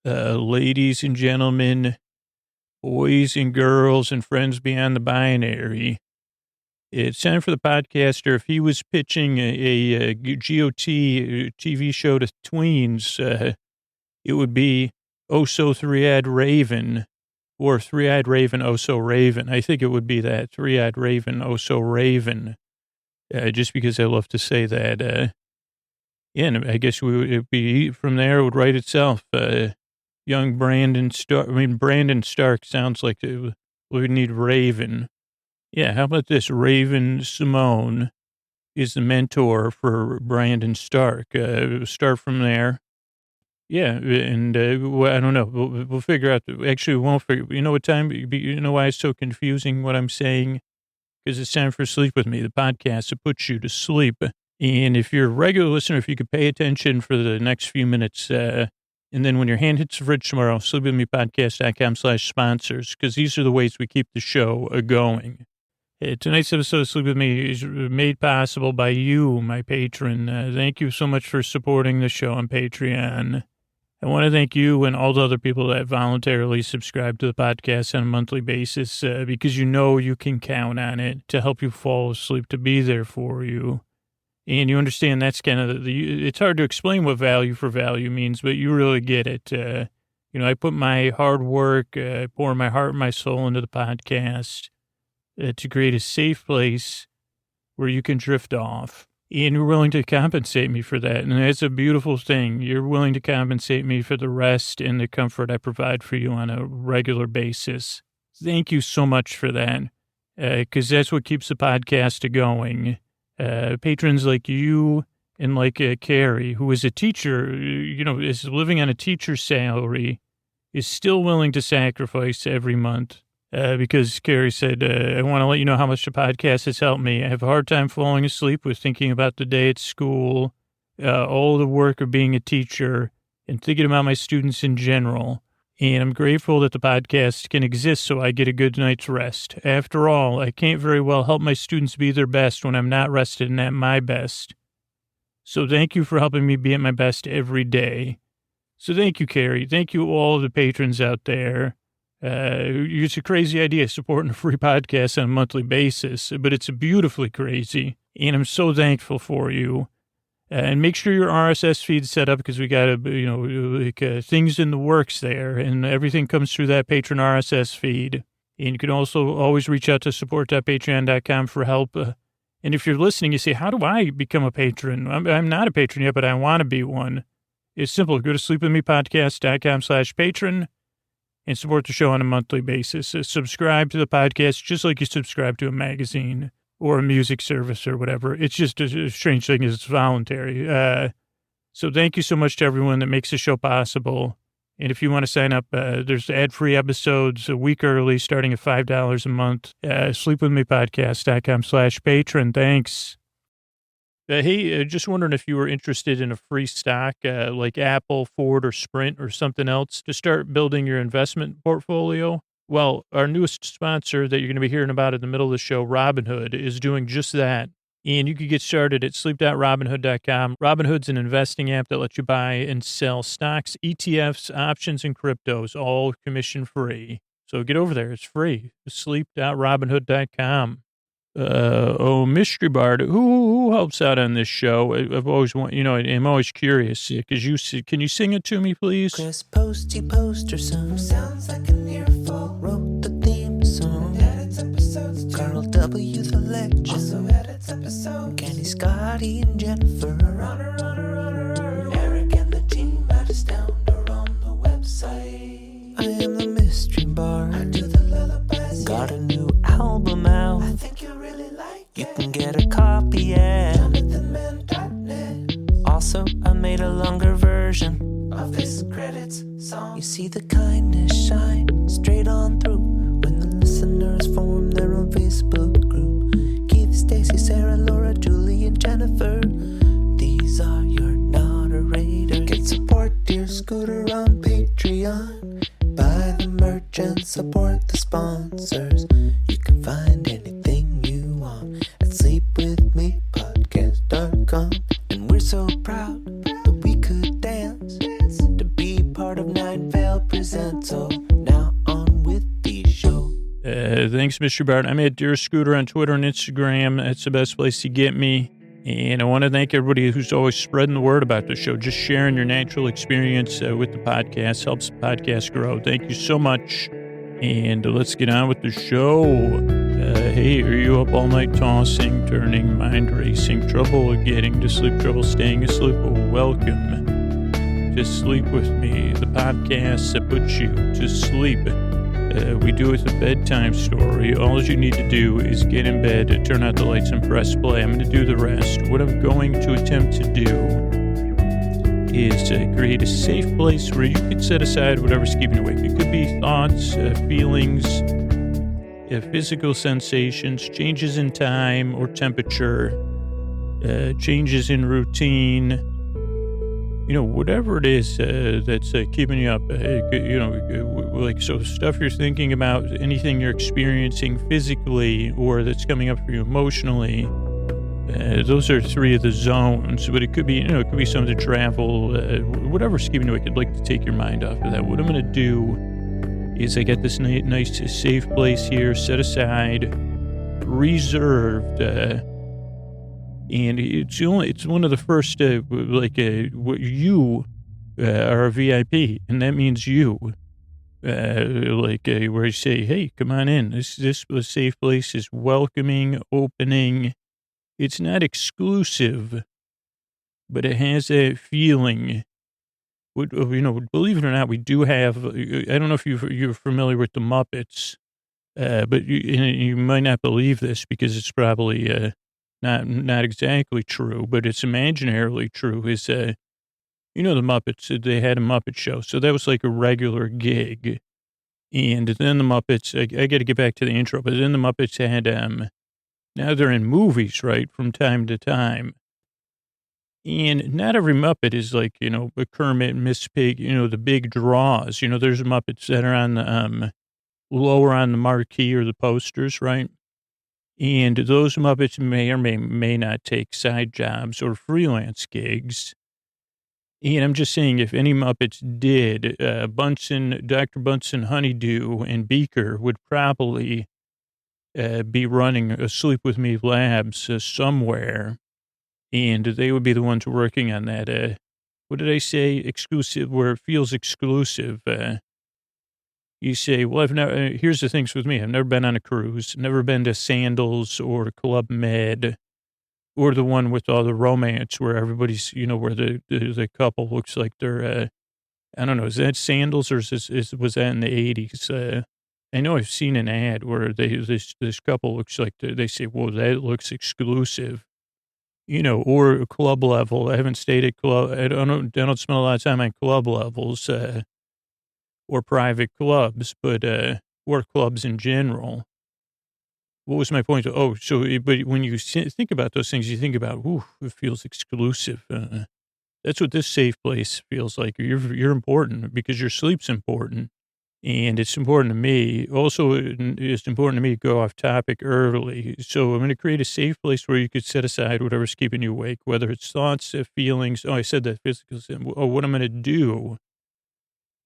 Ladies and gentlemen, boys and girls, and friends beyond the binary. It's time for the podcaster. If he was pitching a GOT TV show to tweens, it would be Oh So Three-Eyed Raven, or Three-Eyed Raven, Oh So Raven. I think it would be that, Three-Eyed Raven, Oh So Raven, just because I love to say that. And I guess it'd be from there, it would write itself. Young Brandon Stark. I mean, Brandon Stark sounds like we need Raven. Yeah, how about this? Raven Simone is the mentor for Brandon Stark. Start from there. Yeah, and well, I don't know. We'll figure out. Actually, we won't figure. You know what time? You know why it's so confusing what I'm saying? Because it's time for Sleep With Me, the podcast that puts you to sleep. And if you're a regular listener, if you could pay attention for the next few minutes, and then when your hand hits the fridge tomorrow, sleepwithmepodcast.com/sponsors, because these are the ways we keep the show going. Tonight's episode of Sleep With Me is made possible by you, my patron. Thank you so much for supporting the show on Patreon. I want to thank you and all the other people that voluntarily subscribe to the podcast on a monthly basis, because you know you can count on it to help you fall asleep, to be there for you. And you understand that's kind of it's hard to explain what value for value means, but you really get it. I put my hard work, pour my heart and my soul into the podcast to create a safe place where you can drift off. And you're willing to compensate me for that. And that's a beautiful thing. You're willing to compensate me for the rest and the comfort I provide for you on a regular basis. Thank you so much for that, because that's what keeps the podcast going. Patrons like you and like Carrie, who is a teacher, is living on a teacher's salary, is still willing to sacrifice every month because Carrie said, I want to let you know how much the podcast has helped me. I have a hard time falling asleep with thinking about the day at school, all the work of being a teacher, and thinking about my students in general. And I'm grateful that the podcast can exist so I get a good night's rest. After all, I can't very well help my students be their best when I'm not rested and at my best. So thank you for helping me be at my best every day. So thank you, Carrie. Thank you, all the patrons out there. It's a crazy idea, supporting a free podcast on a monthly basis, but it's beautifully crazy. And I'm so thankful for you. And make sure your RSS feed's set up, because we got things in the works there, and everything comes through that patron RSS feed. And you can also always reach out to support.patreon.com for help. And if you're listening, you say, how do I become a patron? I'm not a patron yet, but I want to be one. It's simple. Go to sleepwithmepodcast.com/patron and support the show on a monthly basis. Subscribe to the podcast just like you subscribe to a magazine or a music service or whatever. It's just a strange thing, is it's voluntary. So thank you so much to everyone that makes the show possible. And if you want to sign up, there's ad-free episodes a week early starting at $5 a month. Sleepwithmepodcast.com/patron. Thanks. Hey, just wondering if you were interested in a free stock like Apple, Ford, or Sprint, or something else to start building your investment portfolio. Well, our newest sponsor that you're going to be hearing about in the middle of the show, Robinhood, is doing just that. And you can get started at sleep.robinhood.com. Robinhood's an investing app that lets you buy and sell stocks, ETFs, options, and cryptos, all commission-free. So get over there. It's free. Sleep.robinhood.com. Mystery Bard, who helps out on this show? I've always I'm always curious, because can you sing it to me, please? Chris Posty Poster Son sounds like an earful. Wrote the theme song. Edits episodes too. Carl W. the Legend also edits episodes. Kenny, Scotty, and Jennifer. Runner. Eric and the team at Astound are on the website. I am the Mystery Bard. I do the lullabies. Got a new album out. I think you'll really like it. You can get a copy at JonathanMann.net. Also, I made a longer version of this credits song. You see the kindness shine straight on through when the listeners form their own Facebook group. Keith, Stacy, Sarah, Laura, Julie, and Jennifer. These are your moderators. Get support dear Scooter on Patreon. Buy the merch and support the sponsors. You can find anything you want at sleepwithmepodcast.com. And we're so proud that we could dance to be part of 9 Fest. presents. So now on with the show. Thanks, Mr. Bart. I'm at Dear Scooter on Twitter and Instagram. That's the best place to get me. And I want to thank everybody who's always spreading the word about the show. Just sharing your natural experience with the podcast helps the podcast grow. Thank you so much. And let's get on with the show. Hey, are you up all night tossing, turning, mind racing, trouble getting to sleep, trouble staying asleep? Well, welcome to Sleep With Me, the podcast that puts you to sleep. We do it with a bedtime story. All you need to do is get in bed, turn out the lights, and press play. I'm going to do the rest. What I'm going to attempt to do is to create a safe place where you can set aside whatever's keeping you awake. It could be thoughts, feelings, physical sensations, changes in time or temperature, changes in routine. Whatever it is that's keeping you up, like, so stuff you're thinking about, anything you're experiencing physically or that's coming up for you emotionally, those are three of the zones, but it could be, it could be something to travel, whatever's keeping you awake. I'd like to take your mind off of that. What I'm going to do is I got this nice, safe place here, set aside, reserved, and it's one of the first, you are a VIP, and that means you, where you say, hey, come on in. This safe place is welcoming, opening. It's not exclusive, but it has that feeling. Believe it or not, we do have, I don't know if you're familiar with the Muppets, but you might not believe this because it's probably, not exactly true, but it's imaginarily true, is, the Muppets, they had a Muppet show. So that was like a regular gig. And then the Muppets, I got to get back to the intro, but then the Muppets had, now they're in movies, right, from time to time. And not every Muppet is like, a Kermit, Miss Pig, the big draws. There's Muppets that are on the, lower on the marquee or the posters, right? And those Muppets may or may not take side jobs or freelance gigs. And I'm just saying, if any Muppets did, Dr. Bunsen, Honeydew, and Beaker would probably be running a Sleep With Me labs somewhere. And they would be the ones working on that, what did I say, exclusive, where it feels exclusive. You say, well, I've never, here's the things with me. I've never been on a cruise, never been to Sandals or Club Med or the one with all the romance where everybody's, where the couple looks like they're, I don't know, is that Sandals or was that in the 80s? I know I've seen an ad where this couple looks like they say, whoa, that looks exclusive, or a club level. I haven't stayed at club. I don't spend a lot of time on club levels, or private clubs, but, or clubs in general. What was my point? But when you think about those things, you think about, ooh, it feels exclusive. That's what this safe place feels like. You're important because your sleep's important, and it's important to me. Also, it's important to me to go off topic early. So I'm going to create a safe place where you could set aside whatever's keeping you awake, whether it's thoughts, feelings. Oh, I said that physical. Oh, what I'm going to do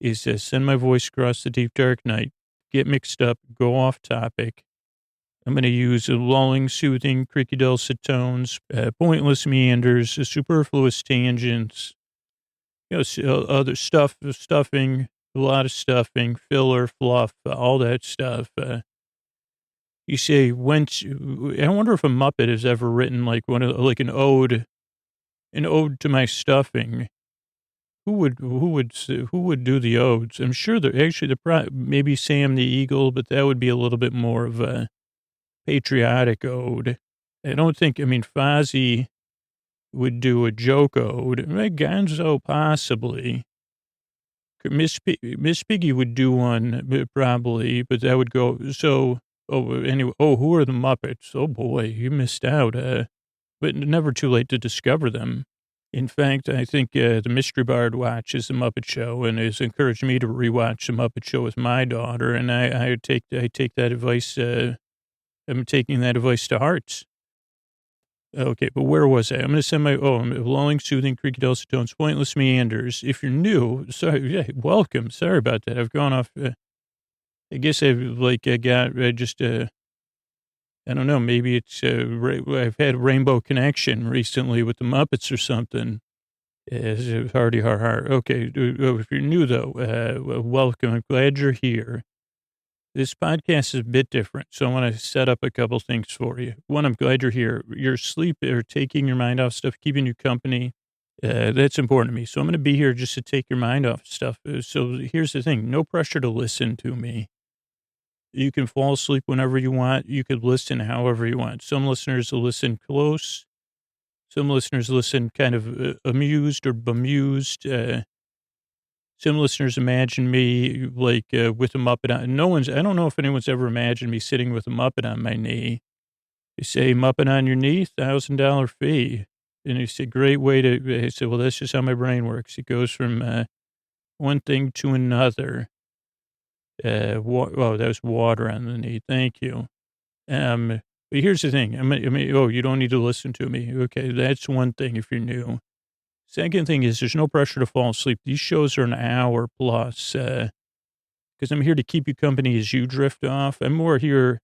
is send my voice across the deep, dark night, get mixed up, go off topic. I'm going to use lulling, soothing, creaky, dulcet tones, pointless meanders, superfluous tangents, other stuffing, a lot of stuffing, filler, fluff, all that stuff. You say, I wonder if a Muppet has ever written like an ode to my stuffing. Who would do the odes? I'm sure maybe Sam the Eagle, but that would be a little bit more of a patriotic ode. I don't think, Fozzie would do a joke ode. Gonzo possibly. Miss Piggy would do one probably, but that would go, anyway, who are the Muppets? Oh boy, you missed out, but never too late to discover them. In fact, I think the Mystery Bard watches The Muppet Show and has encouraged me to rewatch The Muppet Show with my daughter, and I take that advice. I'm taking that advice to heart. Okay, but where was I? I'm going to send I'm lulling, soothing, creaky dulcet tones, pointless meanders. If you're new, sorry, yeah, welcome. Sorry about that. I've gone off. I guess I've got just I don't know. Maybe it's I've had Rainbow Connection recently with the Muppets or something. It's hardy har har. Okay, if you're new though, welcome. I'm glad you're here. This podcast is a bit different, so I want to set up a couple things for you. One, I'm glad you're here. Your sleep or taking your mind off stuff, keeping you company. That's important to me. So I'm going to be here just to take your mind off stuff. So here's the thing: no pressure to listen to me. You can fall asleep whenever you want. You could listen however you want. Some listeners will listen close. Some listeners listen kind of amused or bemused. Some listeners imagine me with a Muppet on. I don't know if anyone's ever imagined me sitting with a Muppet on my knee. You say, Muppet on your knee, $1,000 fee. And it's a great way to, I said, well, that's just how my brain works. It goes from one thing to another. That was water on the knee. Thank you. But here's the thing. You don't need to listen to me. Okay, that's one thing if you're new. Second thing is there's no pressure to fall asleep. These shows are an hour plus because I'm here to keep you company as you drift off. I'm more here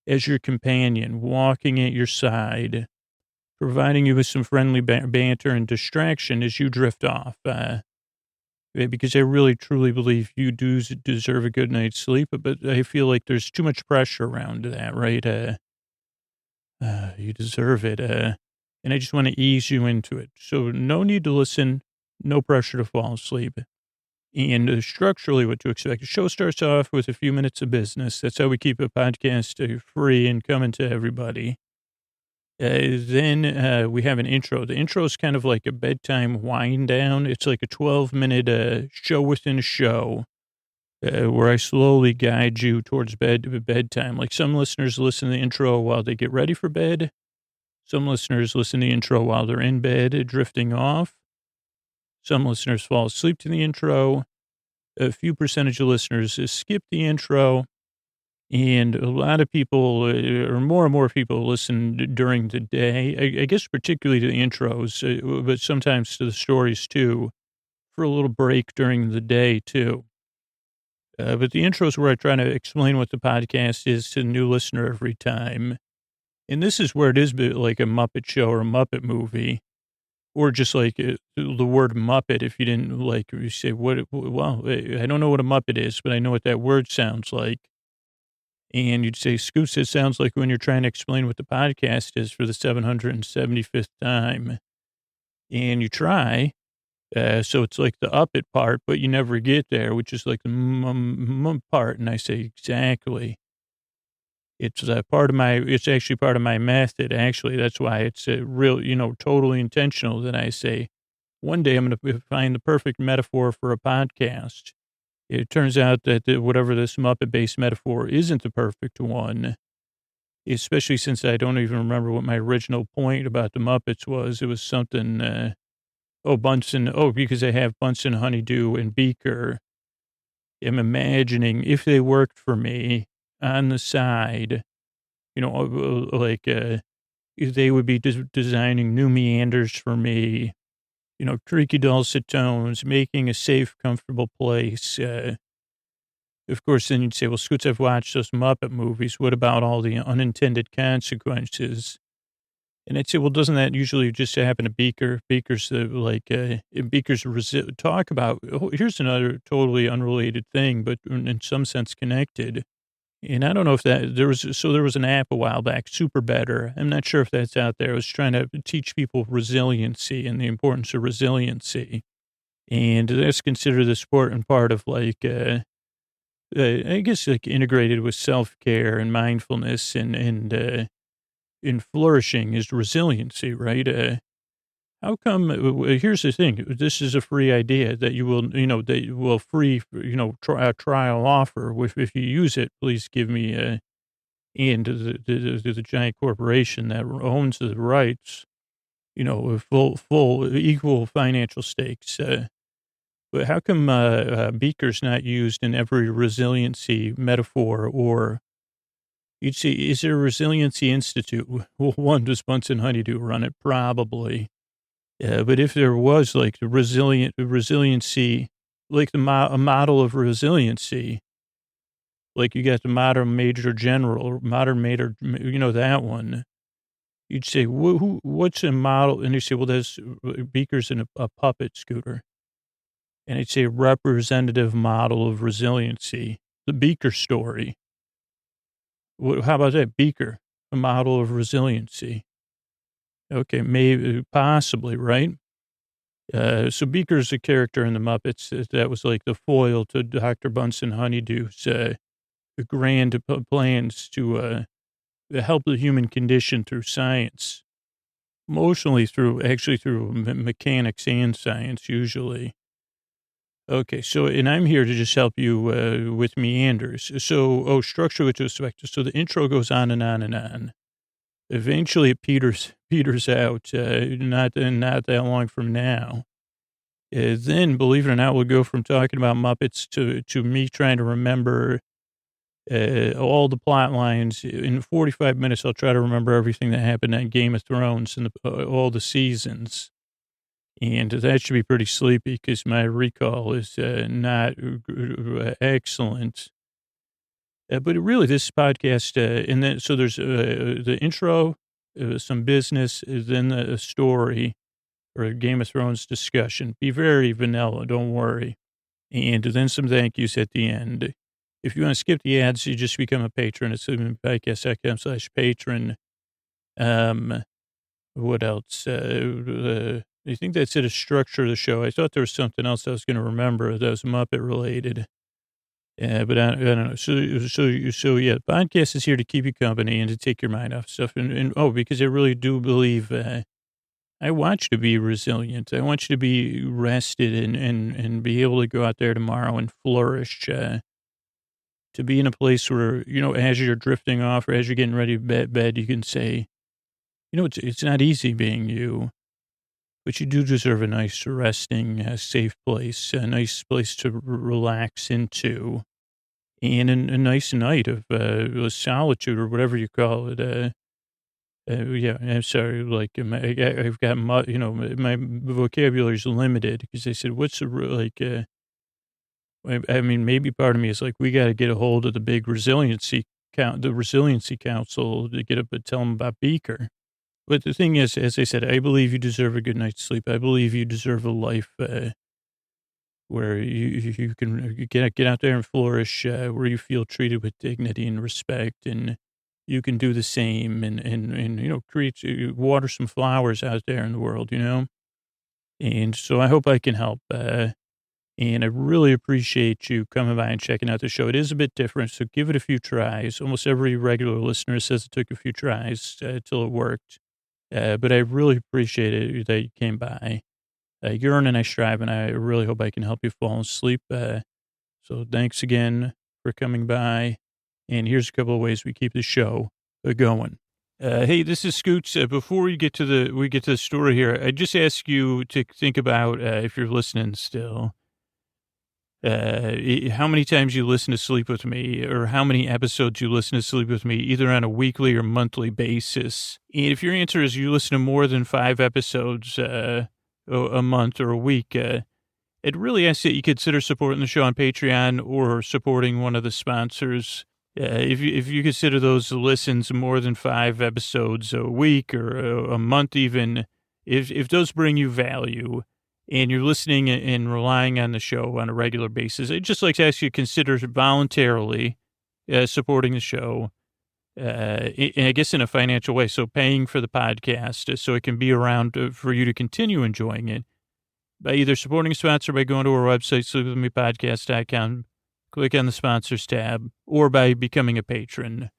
as your companion, walking at your side, providing you with some friendly banter and distraction as you drift off. Because I really, truly believe you do deserve a good night's sleep, but I feel like there's too much pressure around that, right? You deserve it. And I just want to ease you into it. So no need to listen, no pressure to fall asleep. And structurally, what to expect. The show starts off with a few minutes of business. That's how we keep a podcast free and coming to everybody. Then we have an intro. The intro is kind of like a bedtime wind down. It's like a 12-minute show within a show where I slowly guide you towards bedtime. Like some listeners listen to the intro while they get ready for bed. Some listeners listen to the intro while they're in bed, drifting off. Some listeners fall asleep to the intro. A few percentage of listeners skip the intro. And a lot of people, or more and more people, listen during the day. I guess particularly to the intros, but sometimes to the stories too, for a little break during the day too. But the intros where I try to explain what the podcast is to the new listener every time. And this is where it is like a Muppet show or a Muppet movie, or just like the word Muppet. If you didn't you say, well, I don't know what a Muppet is, but I know what that word sounds like. And you'd say, Scoots, it sounds like when you're trying to explain what the podcast is for the 775th time. And you try. So it's like the up it part, but you never get there, which is like the part. And I say, exactly. It's it's actually part of my method. Actually, that's why it's totally intentional that I say, one day I'm going to find the perfect metaphor for a podcast. It turns out that whatever this Muppet-based metaphor isn't the perfect one, especially since I don't even remember what my original point about the Muppets was. It was something, because I have Bunsen, Honeydew, and Beaker. I'm imagining if they worked for me on the side, if they would be designing new meanders for me, creaky dulcet tones, making a safe, comfortable place. Of course, then you'd say, well, Scoots, I've watched those Muppet movies. What about all the unintended consequences? And I'd say, well, doesn't that usually just happen to Beaker? Beaker's talk about, here's another totally unrelated thing, but in some sense connected. And I don't know if there was an app a while back, Super Better. I'm not sure if that's out there. I was trying to teach people resiliency and the importance of resiliency. And that's considered the important part of I guess integrated with self-care and mindfulness and in flourishing is resiliency, right? How come, here's the thing, this is a free idea that you will, that you will free, trial offer. If you use it, please give me and the giant corporation that owns the rights, full equal financial stakes. But how come Beaker's not used in every resiliency metaphor or You'd say, is there a resiliency institute? Well, one, does Bunsen Honeydew run it? Probably. But if there was like the resiliency, like a model of resiliency, like you got the modern major general, modern major, that one. You'd say, what's a model? And you say, well, there's Beaker's in a puppet scooter. And I'd say representative model of resiliency, the Beaker story. How about that? Beaker, a model of resiliency. Okay, maybe, possibly, right? So Beaker's a character in the Muppets that was like the foil to Dr. Bunsen Honeydew's grand plans to help the human condition through science, mostly through mechanics and science, usually. Okay, so, and I'm here to just help you with meanders. So, structure with respect to, so the intro goes on and on and on. Eventually it peters out, not that long from now. Then, believe it or not, we'll go from talking about Muppets to me trying to remember all the plot lines. In 45 minutes, I'll try to remember everything that happened on Game of Thrones and all the seasons. And that should be pretty sleepy because my recall is not excellent. But really, this podcast, and then, so there's the intro, some business, then the story, or a Game of Thrones discussion. Be very vanilla, don't worry. And then some thank yous at the end. If you want to skip the ads, you just become a patron. It's podcast.com/patron. What else? I think that's it, a structure of the show. I thought there was something else I was going to remember that was Muppet related. But I don't know. So yeah, the podcast is here to keep you company and to take your mind off stuff. And because I really do believe, I want you to be resilient. I want you to be rested and be able to go out there tomorrow and flourish, to be in a place where, as you're drifting off or as you're getting ready to bed, you can say, it's not easy being you, but you do deserve a nice resting, safe place, a nice place to relax into, and a nice night of solitude or whatever you call it. Yeah, I'm sorry. Like I've got my vocabulary is limited because they said, "What's the I mean, maybe part of me is like, we got to get a hold of the big resiliency council to get up and tell them about Beaker." But the thing is, as I said, I believe you deserve a good night's sleep. I believe you deserve a life where you can get out there and flourish, where you feel treated with dignity and respect, and you can do the same and create, water some flowers out there in the world, And so I hope I can help. And I really appreciate you coming by and checking out the show. It is a bit different, so give it a few tries. Almost every regular listener says it took a few tries till it worked. But I really appreciate it that you came by. You earn and I strive, and I really hope I can help you fall asleep. So thanks again for coming by. And here's a couple of ways we keep the show going. Hey, this is Scoots. Before we get to the story here, I just ask you to think about, if you're listening still, how many times you listen to Sleep With Me, or how many episodes you listen to Sleep With Me, either on a weekly or monthly basis. And if your answer is you listen to more than 5 episodes a month or a week, it really asks that you consider supporting the show on Patreon or supporting one of the sponsors. If you consider those listens more than 5 episodes a week or a month even, if those bring you value, and you're listening and relying on the show on a regular basis, I'd just like to ask you to consider voluntarily supporting the show, and I guess in a financial way. So paying for the podcast so it can be around for you to continue enjoying it by either supporting a sponsor by going to our website, sleepwithmepodcast.com, click on the sponsors tab, or by becoming a patron.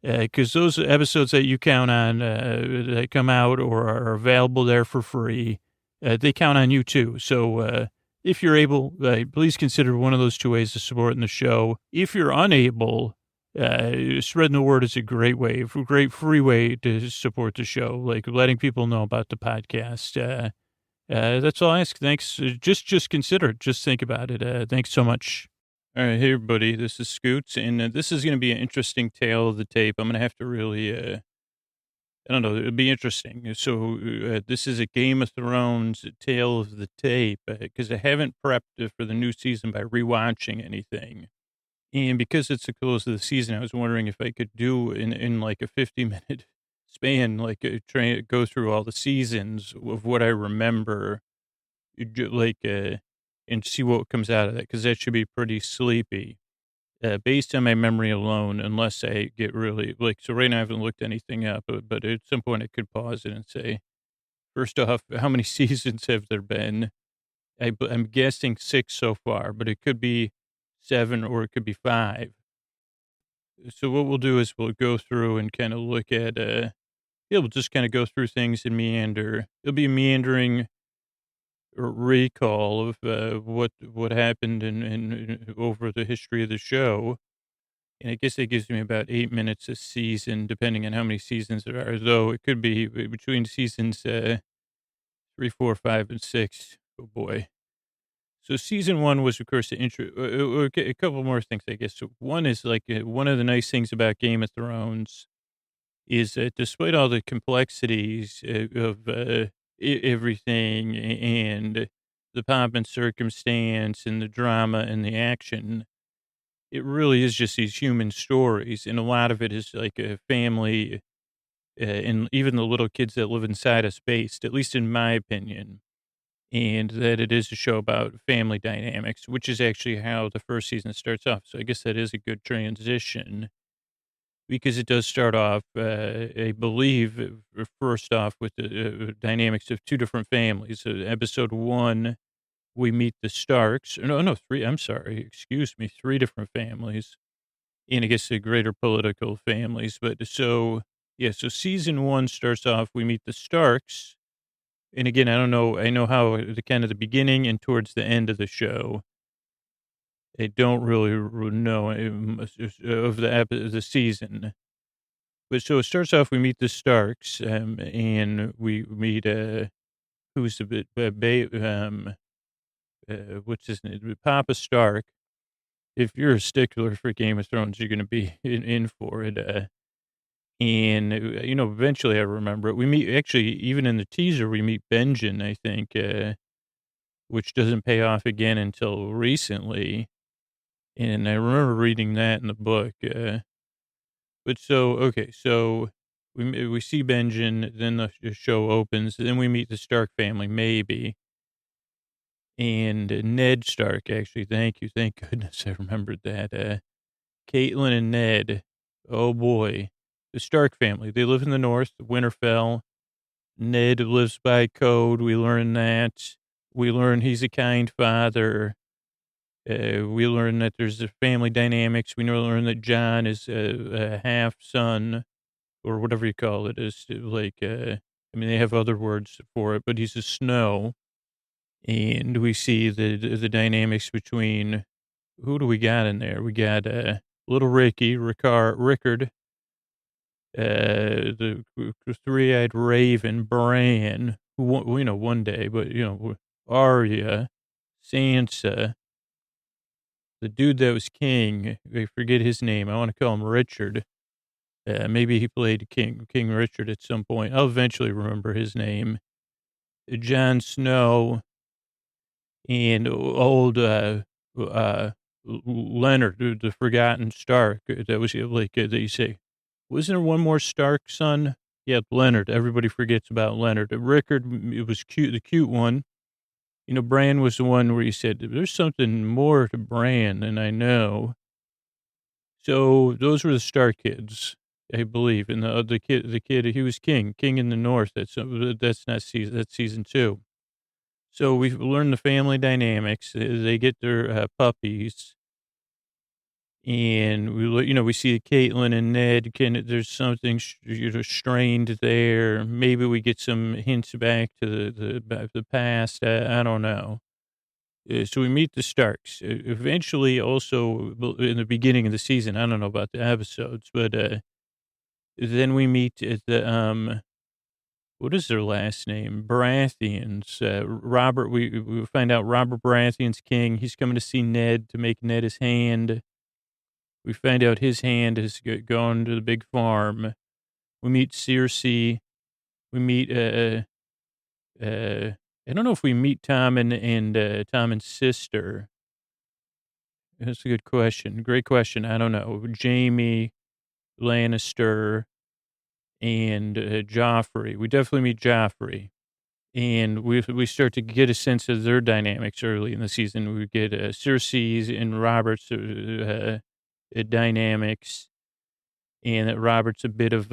Because those episodes that you count on that come out or are available there for free, they count on you too. So if you're able, please consider one of those 2 ways of supporting the show. If you're unable, spreading the word is a great way, a great free way to support the show, like letting people know about the podcast. That's all I ask. Thanks. Just consider it. Just think about it. Thanks so much. All right, hey everybody, this is Scoots, and this is going to be an interesting tale of the tape. I'm going to have to really, I don't know, it'll be interesting. So, this is a Game of Thrones tale of the tape because I haven't prepped for the new season by rewatching anything. And because it's the close of the season, I was wondering if I could do in like a 50-minute span, like go through all the seasons of what I remember, like, and see what comes out of that because that should be pretty sleepy. Based on my memory alone, unless I get really like, so right now I haven't looked anything up, but at some point I could pause it and say, first off, how many seasons have there been? I'm guessing 6 so far, but it could be 7 or it could be 5. So what we'll do is we'll go through and kind of look at, yeah, we'll just kind of go through things and meander. It'll be a meandering recall of what happened in over the history of the show. And I guess it gives me about 8 minutes a season, depending on how many seasons there are, though it could be between seasons 3, 4, 5, and 6. Oh boy. So season 1 was, of course, the intro. Okay, a couple more things, I guess. So one is like one of the nice things about Game of Thrones is that despite all the complexities of everything and the pomp and circumstance and the drama and the action, it really is just these human stories, and a lot of it is like a family, and even the little kids that live inside us based, at least in my opinion, and that it is a show about family dynamics, which is actually how the first season starts off. So I guess that is a good transition because it does start off, I believe, first off with the dynamics of two different families. So episode 1, we meet the Starks. No, no, 3. I'm sorry. Excuse me. 3 different families and I guess the greater political families. But so, yeah, so season 1 starts off, we meet the Starks. And again, I don't know, I know how the kind of the beginning and towards the end of the show, I don't really know of the season. But so it starts off, we meet the Starks, and we meet, who's the bit, what's his name? Papa Stark. If you're a stickler for Game of Thrones, you're going to be in for it. And, eventually I remember it. We meet, actually, even in the teaser, we meet Benjen, I think, which doesn't pay off again until recently. And I remember reading that in the book. But so, okay, so we see Benjen, then the show opens, then we meet the Stark family, maybe. And Ned Stark, actually, thank you. Thank goodness I remembered that. Caitlin and Ned, oh boy. The Stark family, they live in the north, Winterfell. Ned lives by code. We learn that. We learn he's a kind father. We learn that there's the family dynamics. We learn that John is a half son or whatever you call it. Is like, I mean, they have other words for it, but he's a Snow. And we see the dynamics between who do we got in there? We got little Rickard, the three-eyed raven, Bran, who one day, but Arya, Sansa, the dude that was king. I forget his name. I want to call him Richard. Maybe he played King Richard at some point. I'll eventually remember his name. Jon Snow and old Leonard, the forgotten Stark. That was like they say. Wasn't there one more Stark son? Yeah, Leonard. Everybody forgets about Leonard. Rickard, it was cute, the cute one. Bran was the one where you said, there's something more to Bran than I know. So those were the Stark kids, I believe. And the kid, he was king in the north. That's not season, that's season 2. So we learn the family dynamics. They get their puppies. And we see Caitlin and Ned. There's something strained there. Maybe we get some hints back to the past. I don't know. So we meet the Starks. Eventually, also in the beginning of the season, I don't know about the episodes, but then we meet at what is their last name? Baratheons. Robert, we find out Robert Baratheon's king. He's coming to see Ned to make Ned his hand. We find out his hand is going to the big farm. We meet Cersei. We meet, I don't know if we meet Tom and Tom and sister. That's a good question. Great question. I don't know. Jamie Lannister and Joffrey. We definitely meet Joffrey. And we start to get a sense of their dynamics early in the season. We get Cersei's and Robert's dynamics, and that Robert's a bit of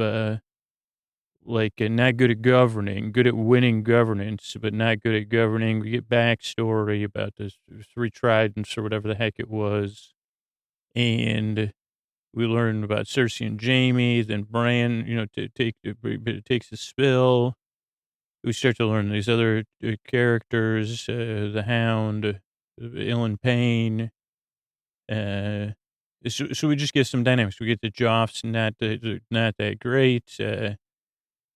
not good at governing, good at winning governance, but not good at governing. We get backstory about the three tridents or whatever the heck it was, and we learn about Cersei and Jamie. Then Bran, takes a spill. We start to learn these other characters, the Hound, Ilan Payne. So we just get some dynamics. We get the Joffs, not that great.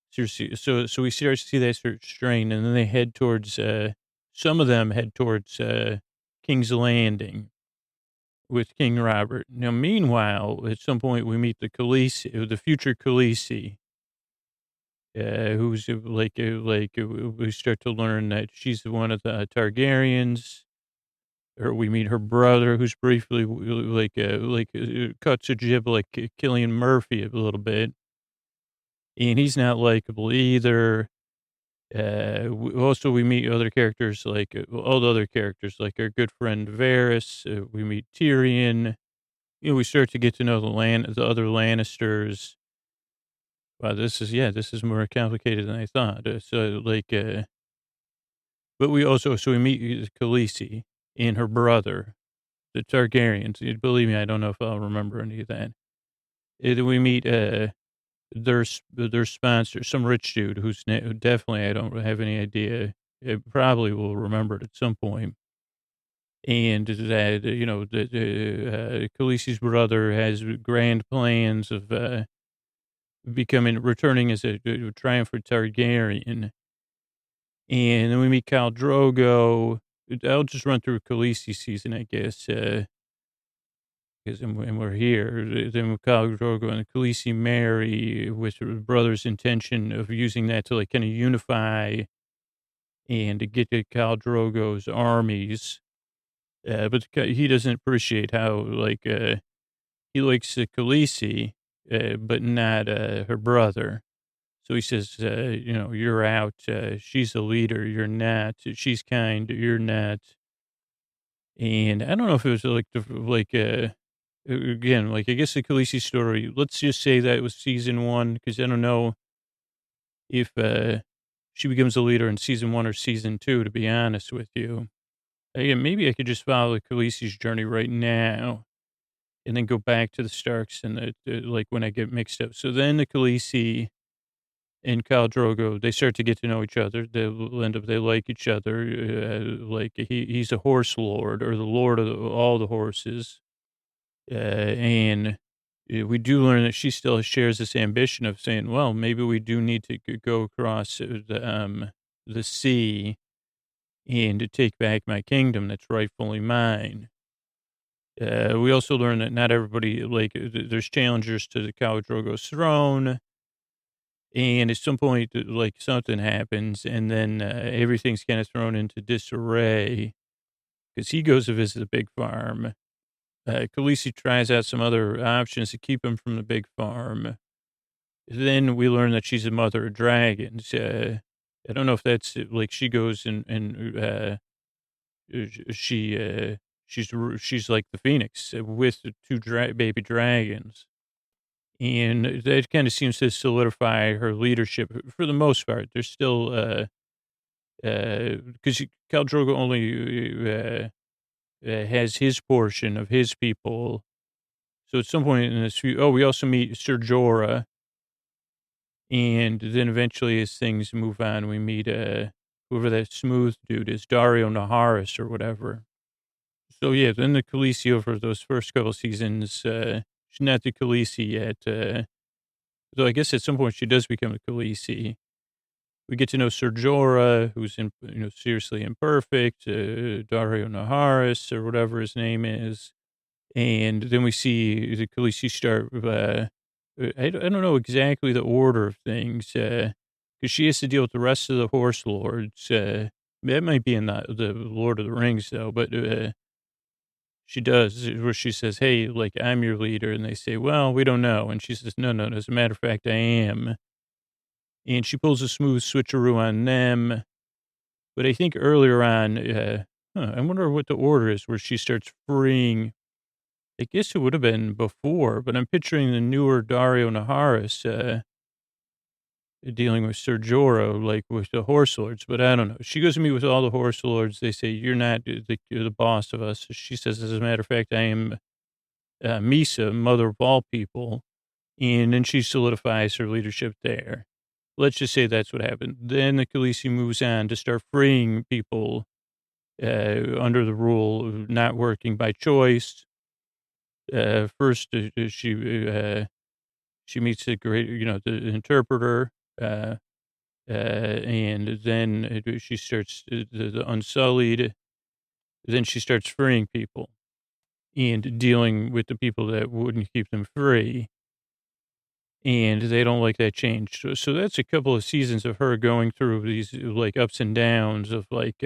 Seriously, so we start to see that sort of strain, and then they head towards. Some of them head towards King's Landing with King Robert. Now, meanwhile, at some point we meet the Khaleesi, the future Khaleesi. Who's we start to learn that she's one of the Targaryens, or we meet her brother, who's briefly cuts a jib like Cillian Murphy a little bit, and he's not likable either. We meet other characters all the other characters, like our good friend Varys. We meet Tyrion. We start to get to know the other Lannisters. Wow, this is more complicated than I thought. But we meet Khaleesi and her brother, the Targaryens. You'd believe me, I don't know if I'll remember any of that. Then we meet their sponsor, some rich dude who definitely I don't have any idea. I probably will remember it at some point. And that Khaleesi's brother has grand plans of returning as a triumphant Targaryen. And then we meet Khal Drogo. I'll just run through Khaleesi season, I guess, because we're here. Then Khal Drogo and Khaleesi marry with her brother's intention of using that to kind of unify and to get to Khal Drogo's armies. But he doesn't appreciate how he likes Khaleesi, but not her brother. So he says, you're out. She's a leader. You're not. She's kind. You're not. And I don't know if it was again, I guess the Khaleesi story, let's just say that it was season one, because I don't know if she becomes a leader in season one or season two, to be honest with you. Again, maybe I could just follow Khaleesi's journey right now and then go back to the Starks and when I get mixed up. So then the Khaleesi and Khal Drogo, they start to get to know each other. They like each other. He's a horse lord, or the lord of all the horses. And we do learn that she still shares this ambition of saying, well, maybe we do need to go across the sea and to take back my kingdom that's rightfully mine. We also learn that not everybody, there's challengers to the Khal Drogo's throne. And at some point, something happens, and then everything's kind of thrown into disarray because he goes to visit the big farm. Khaleesi tries out some other options to keep him from the big farm. Then we learn that she's a mother of dragons. I don't know if that's she goes and she's like the phoenix with the two baby dragons. And that kind of seems to solidify her leadership for the most part. There's still, because Khal Drogo only has his portion of his people. So at some point in this, we also meet Ser Jorah. And then eventually as things move on, we meet whoever that smooth dude is, Dario Naharis or whatever. So yeah, then the Khaleesi over those first couple seasons, she's not the Khaleesi yet. So I guess at some point she does become a Khaleesi. we get to know Ser Jorah, who's seriously imperfect, Dario Naharis or whatever his name is. And then we see the Khaleesi start, I don't know exactly the order of things, because she has to deal with the rest of the horse lords. That might be in the Lord of the Rings, though, but she does, where she says, hey, like, I'm your leader. And they say, well, we don't know. And she says, no, no, as a matter of fact, I am. And she pulls a smooth switcheroo on them. But I think earlier on, I wonder what the order is where she starts freeing. I guess it would have been before, but I'm picturing the newer Dario Naharis dealing with Ser Jorah, like with the horse lords. But I don't know. She goes to meet with all the horse lords. They say, you're the boss of us. She says, as a matter of fact, I am Misa, mother of all people. And then she solidifies her leadership there. Let's just say that's what happened. Then the Khaleesi moves on to start freeing people under the rule of not working by choice. First, she meets the great, the interpreter, and then she starts the Unsullied. Then she starts freeing people and dealing with the people that wouldn't keep them free. And they don't like that change. So that's a couple of seasons of her going through these like ups and downs of like,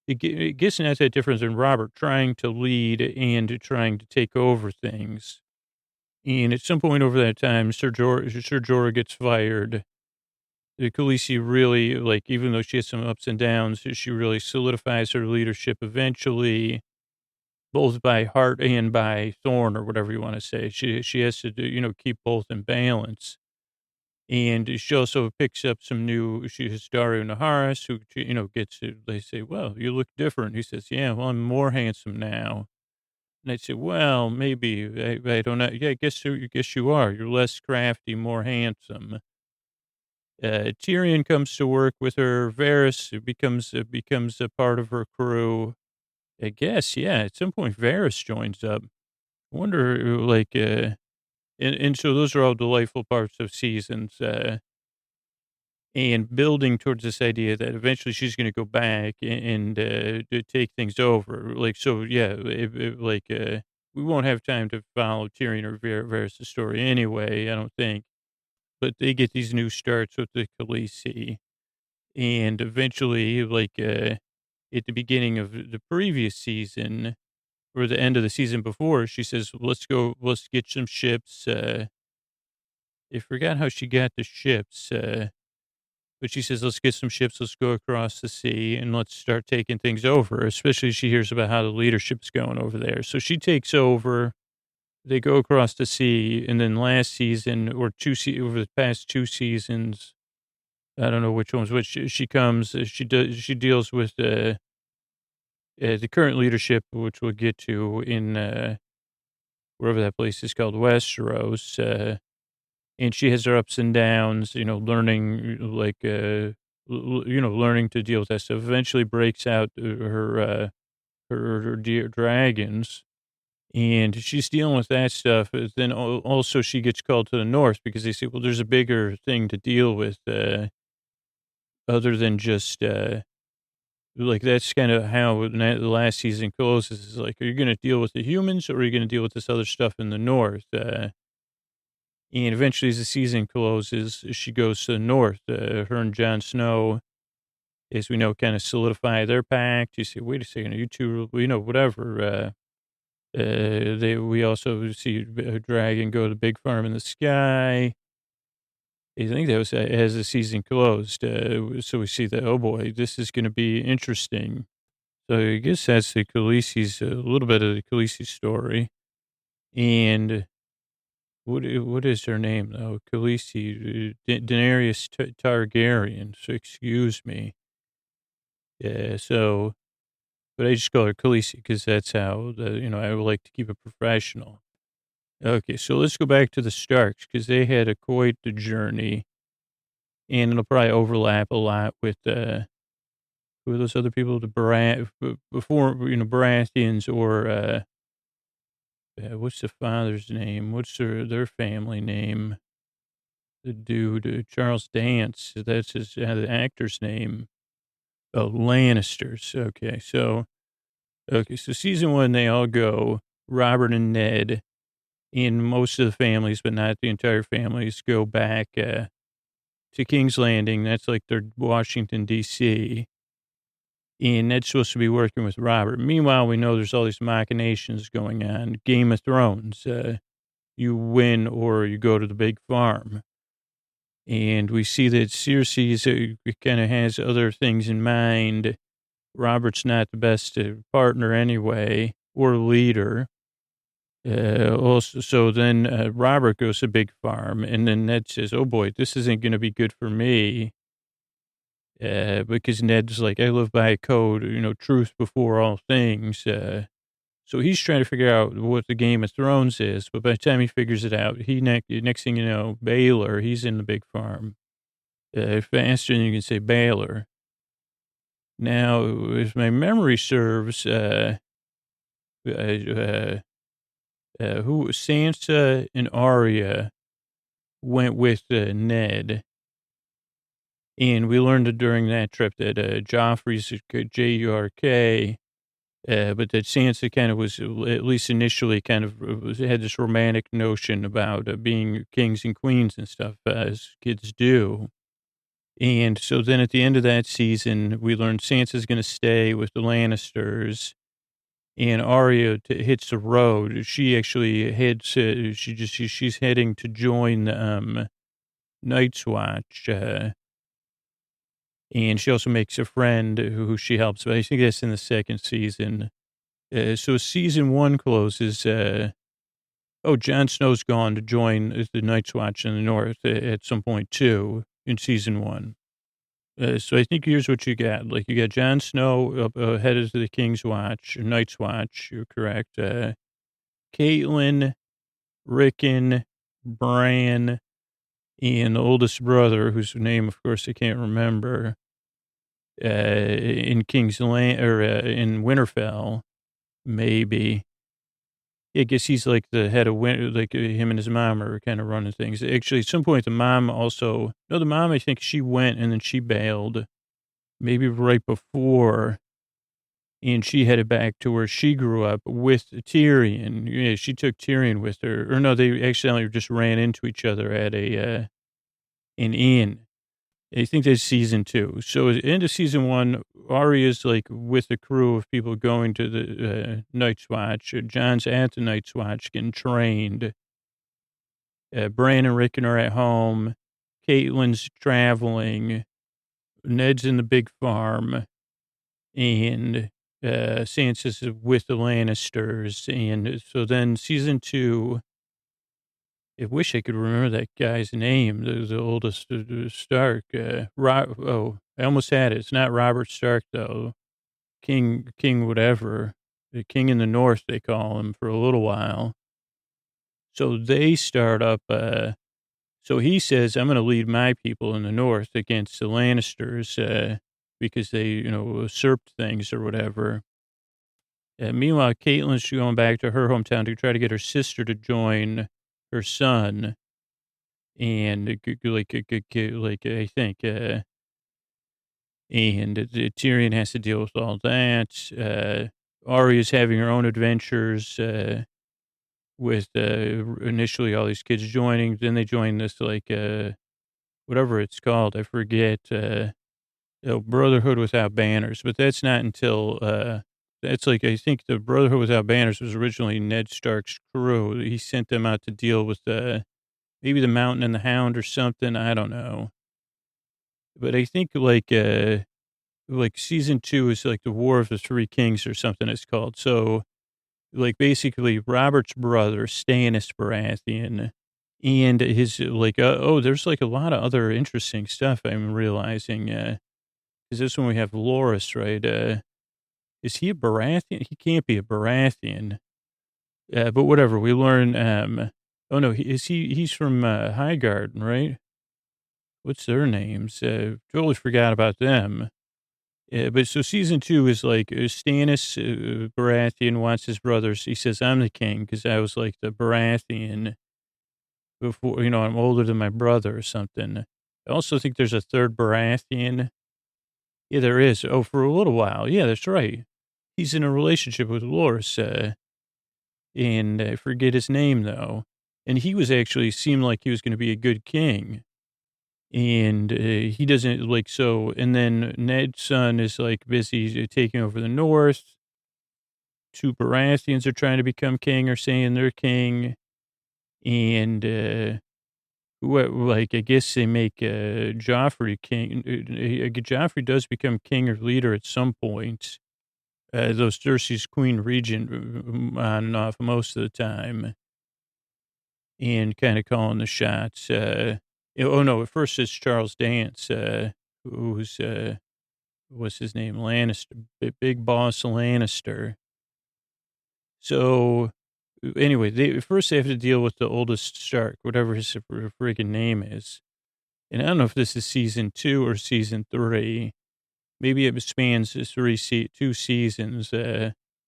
it gets not that difference than Robert trying to lead and trying to take over things. And at some point over that time, Ser Jorah gets fired. The Khaleesi really, like, even though she has some ups and downs, she really solidifies her leadership eventually, both by heart and by thorn, or whatever you want to say. She has to do, keep both in balance. And she also picks up some new, she has Dario Naharis, who, gets to, they say, well, you look different. He says, yeah, well, I'm more handsome now. And I say, well, maybe, I don't know. Yeah, I guess you are. You're less crafty, more handsome. Tyrion comes to work with her. Varys becomes a part of her crew. I guess, yeah, at some point, Varys joins up. I wonder, like, and so those are all delightful parts of seasons. And building towards this idea that eventually she's going to go back and to take things over. Like, so, yeah, we won't have time to follow Tyrion or Varys' story anyway, I don't think. But they get these new starts with the Khaleesi. And eventually, like, at the beginning of the previous season or the end of the season before, she says, let's get some ships. I forgot how she got the ships. But she says, let's get some ships, let's go across the sea, and let's start taking things over, especially as she hears about how the leadership's going over there. So she takes over, they go across the sea, and then last season, or over the past 2 seasons, I don't know which one's which, she comes, she deals with the current leadership, which we'll get to in wherever that place is called, Westeros, and she has her ups and downs, learning learning to deal with that stuff. Eventually breaks out her dear dragons, and she's dealing with that stuff. Then also she gets called to the north because they say, well, there's a bigger thing to deal with other than just like that's kind of how the last season closes. Is like, are you going to deal with the humans or are you going to deal with this other stuff in the north? And eventually, as the season closes, she goes to the north. Her and Jon Snow, as we know, kind of solidify their pact. You say, wait a second, are you two, whatever. We also see a dragon go to the big farm in the sky. I think that was as the season closed. So we see that, oh boy, this is going to be interesting. So I guess that's the Khaleesi's, a little bit of the Khaleesi story. And what is her name, though? Khaleesi, Daenerys Targaryen, so excuse me. Yeah, so, but I just call her Khaleesi because that's how, I would like to keep it professional. Okay, so let's go back to the Starks because they had quite the journey, and it'll probably overlap a lot with, who are those other people, before, Baratheons or, what's the father's name? What's their family name? the dude, Charles Dance. That's his the actor's name. Oh, Lannisters. Okay, so season one, they all go. Robert and Ned, and most of the families, but not the entire families, go back to King's Landing. That's like their Washington, D.C. And Ned's supposed to be working with Robert. Meanwhile, we know there's all these machinations going on. Game of Thrones. You win or you go to the big farm. And we see that Cersei's kind of has other things in mind. Robert's not the best partner anyway, or leader. So then Robert goes to big farm, and then Ned says, "Oh boy, this isn't going to be good for me." Because Ned's like, "I live by a code, truth before all things." So he's trying to figure out what the Game of Thrones is, but by the time he figures it out, next thing you know, Baylor, he's in the big farm. Faster than you can say Baylor. Now, if my memory serves, who Sansa and Arya went with Ned, and we learned during that trip that Joffrey's J-U-R-K, but that Sansa kind of was, at least initially, kind of had this romantic notion about being kings and queens and stuff, as kids do. And so then at the end of that season, we learned Sansa's going to stay with the Lannisters, and Arya hits the road. She actually heads. She's heading to join the Night's Watch, and she also makes a friend who she helps. But I think that's in the second season. So season one closes. Jon Snow's gone to join the Night's Watch in the North at some point too in season one. So I think here's what you got. Like you got Jon Snow up headed to the King's Watch, or Night's Watch. You're correct. Caitlin, Rickon, Bran, and the oldest brother, whose name, of course, I can't remember, in King's Land or in Winterfell, maybe. I guess he's like the head of him and his mom are kind of running things. Actually, at some point, the mom, I think she went and then she bailed, maybe right before, and she headed back to where she grew up with Tyrion. Yeah, she took Tyrion with her. Or no, they accidentally just ran into each other at an inn. I think that's season two. So at the end of season one, Arya's like with a crew of people going to the Night's Watch. John's at the Night's Watch getting trained. Bran and Rickon are at home. Caitlyn's traveling. Ned's in the big farm. And Sansa's with the Lannisters. And so then season two, I wish I could remember that guy's name, the oldest Stark. I almost had it. It's not Robert Stark, though. King whatever. The King in the North, they call him, for a little while. So they start up. So he says, I'm going to lead my people in the North against the Lannisters because they, usurped things or whatever. Meanwhile, Caitlyn's going back to her hometown to try to get her sister to join her son, and I think, and Tyrion has to deal with all that. Arya's having her own adventures with initially all these kids joining. Then they join this whatever it's called, I forget. Brotherhood Without Banners, but that's not until that's I think the Brotherhood Without Banners was originally Ned Stark's crew. He sent them out to deal with maybe the Mountain and the Hound or something. I don't know. But I think season two is like the War of the Three Kings or something it's called. So basically Robert's brother, Stannis Baratheon, and his there's a lot of other interesting stuff I'm realizing. Because this one we have Loras, right? Is he a Baratheon? He can't be a Baratheon. But whatever, we learn, he's from Highgarden, right? What's their names? Totally forgot about them. But so season two is Stannis Baratheon wants his brothers. He says, I'm the king because I was like the Baratheon. before, I'm older than my brother or something. I also think there's a third Baratheon. Yeah, there is. Oh, for a little while. Yeah, that's right. He's in a relationship with Loras, and I forget his name though. And he was actually seemed like he was going to be a good king. And he doesn't like so. And then Ned's son is like busy taking over the North. Two Baratheons are trying to become king or saying they're king. And what, like, I guess they make Joffrey king. Joffrey does become king or leader at some point. Those Cersei's queen regent on and off most of the time and kind of calling the shots. Oh, no, at first it's Charles Dance, who's, what's his name? Lannister, big boss Lannister. So anyway, they have to deal with the oldest Stark, whatever his friggin' name is. And I don't know if this is season 2 or season 3. Maybe it spans 2 seasons,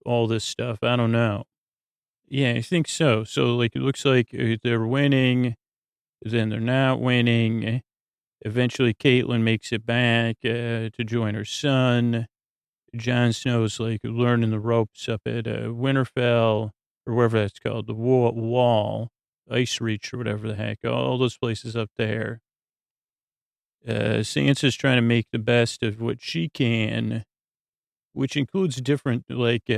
all this stuff. I don't know. Yeah, I think so. So, like, it looks like they're winning, then they're not winning. Eventually, Caitlyn makes it back to join her son. Jon Snow's, like, learning the ropes up at Winterfell, or wherever that's called, the wall, Ice Reach, or whatever the heck, all those places up there. Sansa's trying to make the best of what she can, which includes different, like,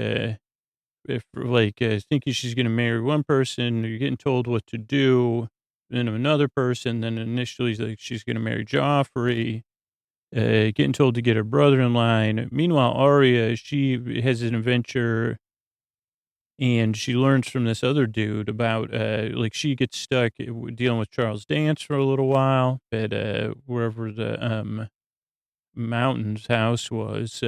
if like thinking she's going to marry one person, you're getting told what to do, then another person, then initially like she's going to marry Joffrey, getting told to get her brother in line. Meanwhile, Arya, she has an adventure and she learns from this other dude about, like she gets stuck dealing with Charles Dance for a little while at wherever the mountains house was.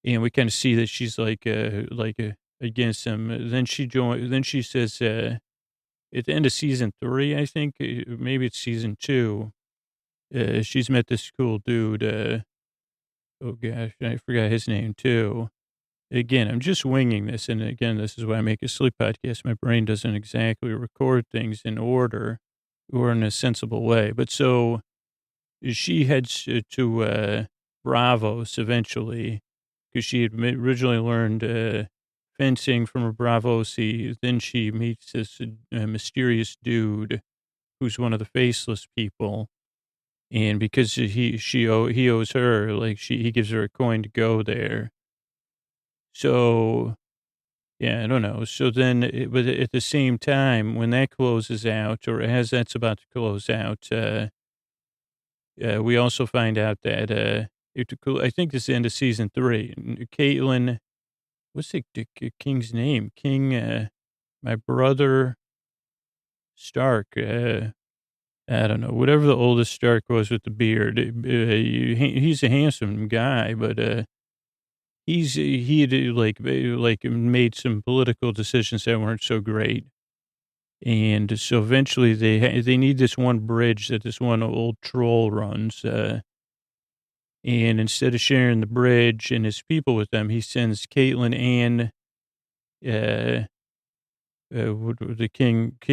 And we kind of see that she's against him. Then she says, at the end of season 3, I think, maybe it's season 2, she's met this cool dude. Oh gosh, I forgot his name too. Again, I'm just winging this. And again, this is why I make a sleep podcast. My brain doesn't exactly record things in order or in a sensible way. But so she heads to Bravos eventually, because she had originally learned fencing from a Bravosi. Then she meets this mysterious dude who's one of the faceless people, and because he owes her, like he gives her a coin to go there. So yeah, I don't know. So then, but at the same time, when that closes out, or as that's about to close out, we also find out that I think this is the end of season 3. Caitlyn, what's the king's name? King, my brother Stark. I don't know, whatever the oldest Stark was with the beard. He's a handsome guy, but he had like made some political decisions that weren't so great. And so eventually they need this one bridge that this one old troll runs. And instead of sharing the bridge and his people with them, he sends Caitlyn and uh, the the king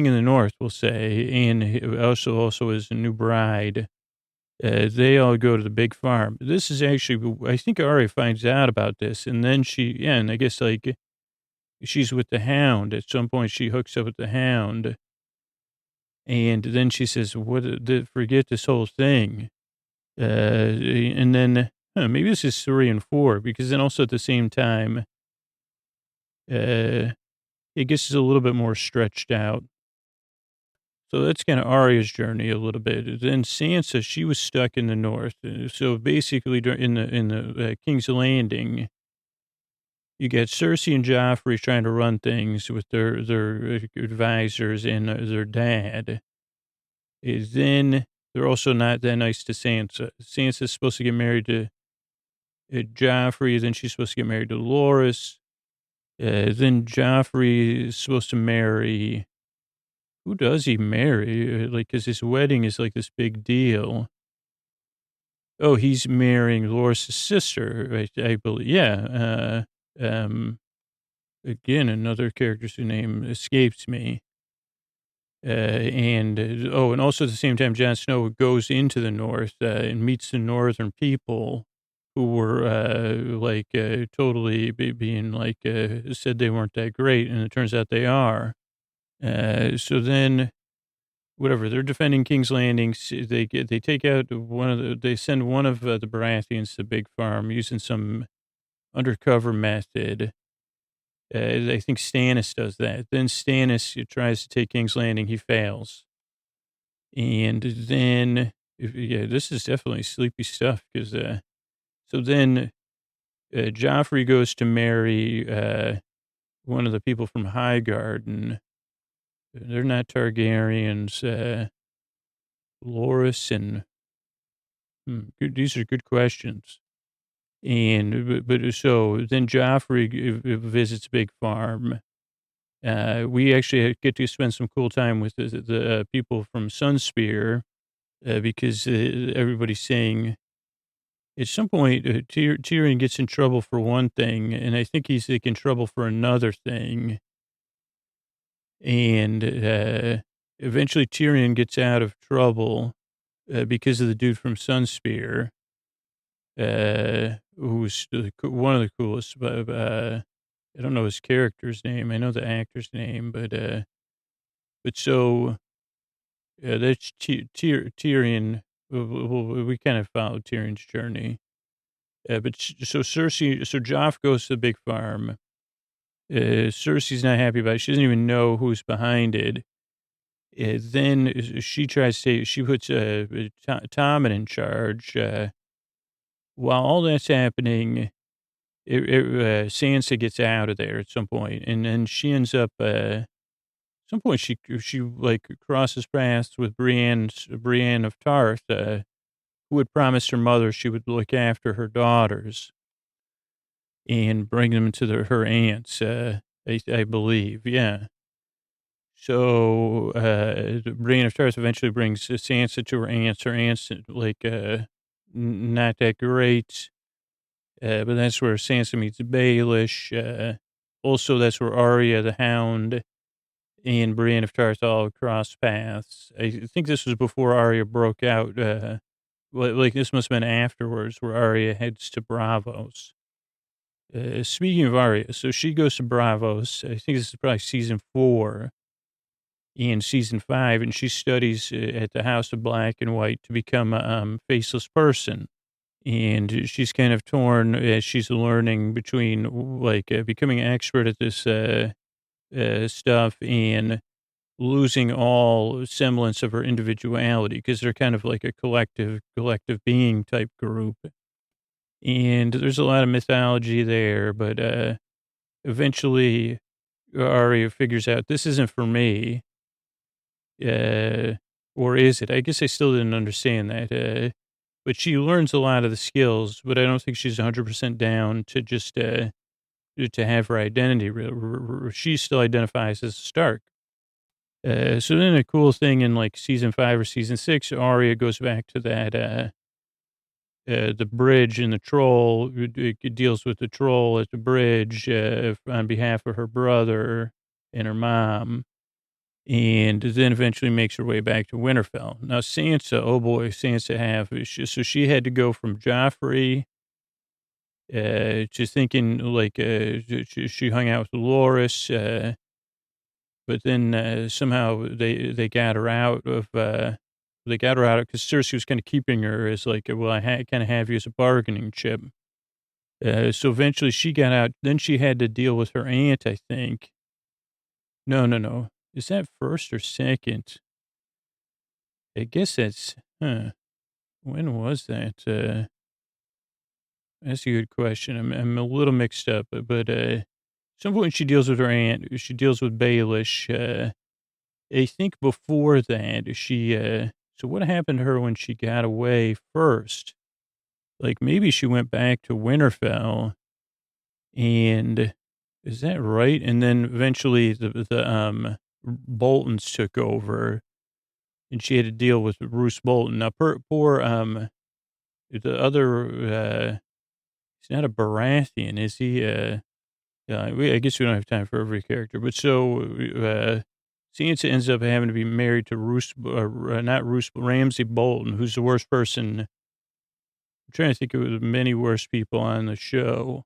in the north, we'll say, and also his new bride. They all go to the big farm. This is actually, I think Arya finds out about this, and then and I guess like she's with the Hound. At some point, she hooks up with the Hound, and then she says, forget this whole thing." And then maybe this is 3 and 4, because then also at the same time, uh, it gets a little bit more stretched out. So that's kind of Arya's journey a little bit. Then Sansa, she was stuck in the north. So basically, in the King's Landing, you get Cersei and Joffrey trying to run things with their advisors and their dad. Then they're also not that nice to Sansa. Sansa's supposed to get married to Joffrey. Then she's supposed to get married to Loras. Then Joffrey is supposed to marry. Who does he marry? Like, because his wedding is like this big deal. Oh, he's marrying Loras' sister, right? I believe. Yeah. again, another character's name escapes me. And also at the same time, Jon Snow goes into the North and meets the Northern people who were totally being said they weren't that great, and it turns out they are. So then, whatever, they're defending King's Landing. They take out they send one of the Baratheons to Big Farm using some undercover method. I think Stannis does that. Then Stannis tries to take King's Landing. He fails. And then, yeah, this is definitely sleepy stuff because, so then Joffrey goes to marry one of the people from Highgarden. They're not Targaryens. Loras and, these are good questions. But so then Joffrey visits Big Farm. We actually get to spend some cool time with the people from Sunspear because everybody's saying at some point Tyrion gets in trouble for one thing, and I think he's in trouble for another thing. And eventually Tyrion gets out of trouble because of the dude from Sunspear, who's one of the coolest. But I don't know his character's name. I know the actor's name, but so that's Tyrion. We kind of followed Tyrion's journey. So Joff goes to the Big Farm. Cersei's not happy about it. She doesn't even know who's behind it. Then she tries to, she puts Tommen in charge. While all that's happening, Sansa gets out of there at some point, and then she ends up, at some point she crosses paths with Brienne of Tarth, who had promised her mother she would look after her daughters and bring them to her aunts, I believe. Yeah. So, Brienne of Tarth eventually brings Sansa to her aunts. Her aunts, not that great. But that's where Sansa meets Baelish. Also, that's where Arya, the Hound, and Brienne of Tarth all cross paths. I think this was before Arya broke out. This must have been afterwards, where Arya heads to Bravos. Speaking of Arya, so she goes to Bravos. I think this is probably season 4 and season 5, and she studies at the House of Black and White to become a faceless person. And she's kind of torn as she's learning between becoming an expert at this stuff and losing all semblance of her individuality because they're kind of like a collective being type group. And there's a lot of mythology there, but eventually Arya figures out this isn't for me. Or is it? I guess I still didn't understand that. But she learns a lot of the skills, but I don't think she's 100% down to just to have her identity. She still identifies as Stark. So then a cool thing in like season 5 or season 6, Arya goes back to that the bridge and the troll. It deals with the troll at the bridge on behalf of her brother and her mom. And then eventually makes her way back to Winterfell. Now, Sansa, oh boy, so she had to go from Joffrey to thinking she hung out with Loras, but then somehow they got her out of, because Cersei was kind of keeping her as I kind of have you as a bargaining chip. So eventually she got out. Then she had to deal with her aunt, I think. No. Is that first or second? I guess that's, when was that? That's a good question. I'm a little mixed up, but at some point she deals with her aunt. She deals with Baelish. I think before that, so what happened to her when she got away first? Like maybe she went back to Winterfell and is that right? And then eventually the Boltons took over, and she had to deal with Roose Bolton. Now, poor the other, he's not a Baratheon, is he? Yeah, I guess we don't have time for every character, but so Sansa ends up having to be married to not Roose, Ramsay Bolton, who's the worst person. I'm trying to think of the many worst people on the show.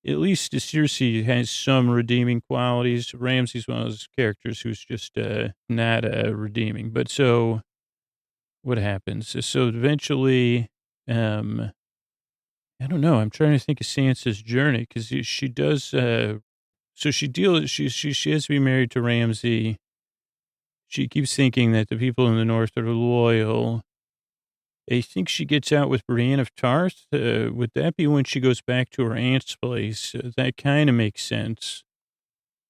At least Cersei has some redeeming qualities. Ramsay's one of those characters who's just not redeeming. But so what happens? So eventually, um, I don't know. I'm trying to think of Sansa's journey because she does. So she has to be married to Ramsay. She keeps thinking that the people in the north are loyal. I think she gets out with Brienne of Tarth. Would that be when she goes back to her aunt's place? That kind of makes sense.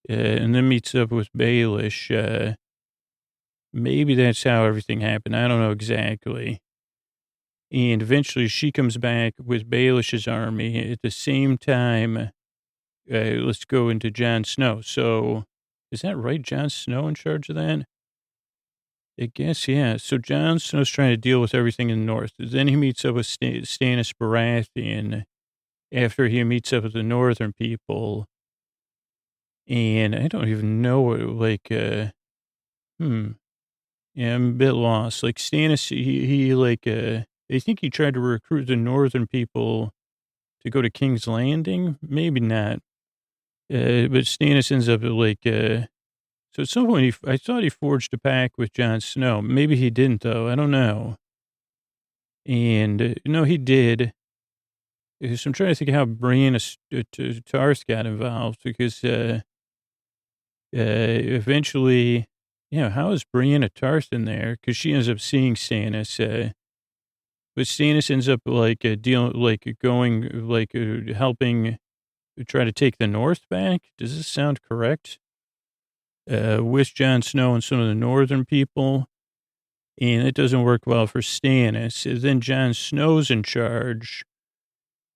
And then meets up with Baelish. Maybe that's how everything happened. I don't know exactly. And eventually she comes back with Baelish's army at the same time. Let's go into Jon Snow. So is that right? Jon Snow in charge of that? I guess, yeah. So Jon Snow's trying to deal with everything in the north. Then he meets up with Stannis Baratheon after he meets up with the northern people. And I don't even know, yeah, I'm a bit lost. Like Stannis, I think he tried to recruit the northern people to go to King's Landing. Maybe not. But Stannis ends up so at some point I thought he forged a pact with Jon Snow. Maybe he didn't though. I don't know. And no, he did. So I'm trying to think of how Brienne of Tarth got involved because eventually, how is Brienne of Tarth in there? Because she ends up seeing Stannis. But Stannis ends up helping try to take the North back. Does this sound correct? With Jon Snow and some of the northern people. And it doesn't work well for Stannis. Then Jon Snow's in charge.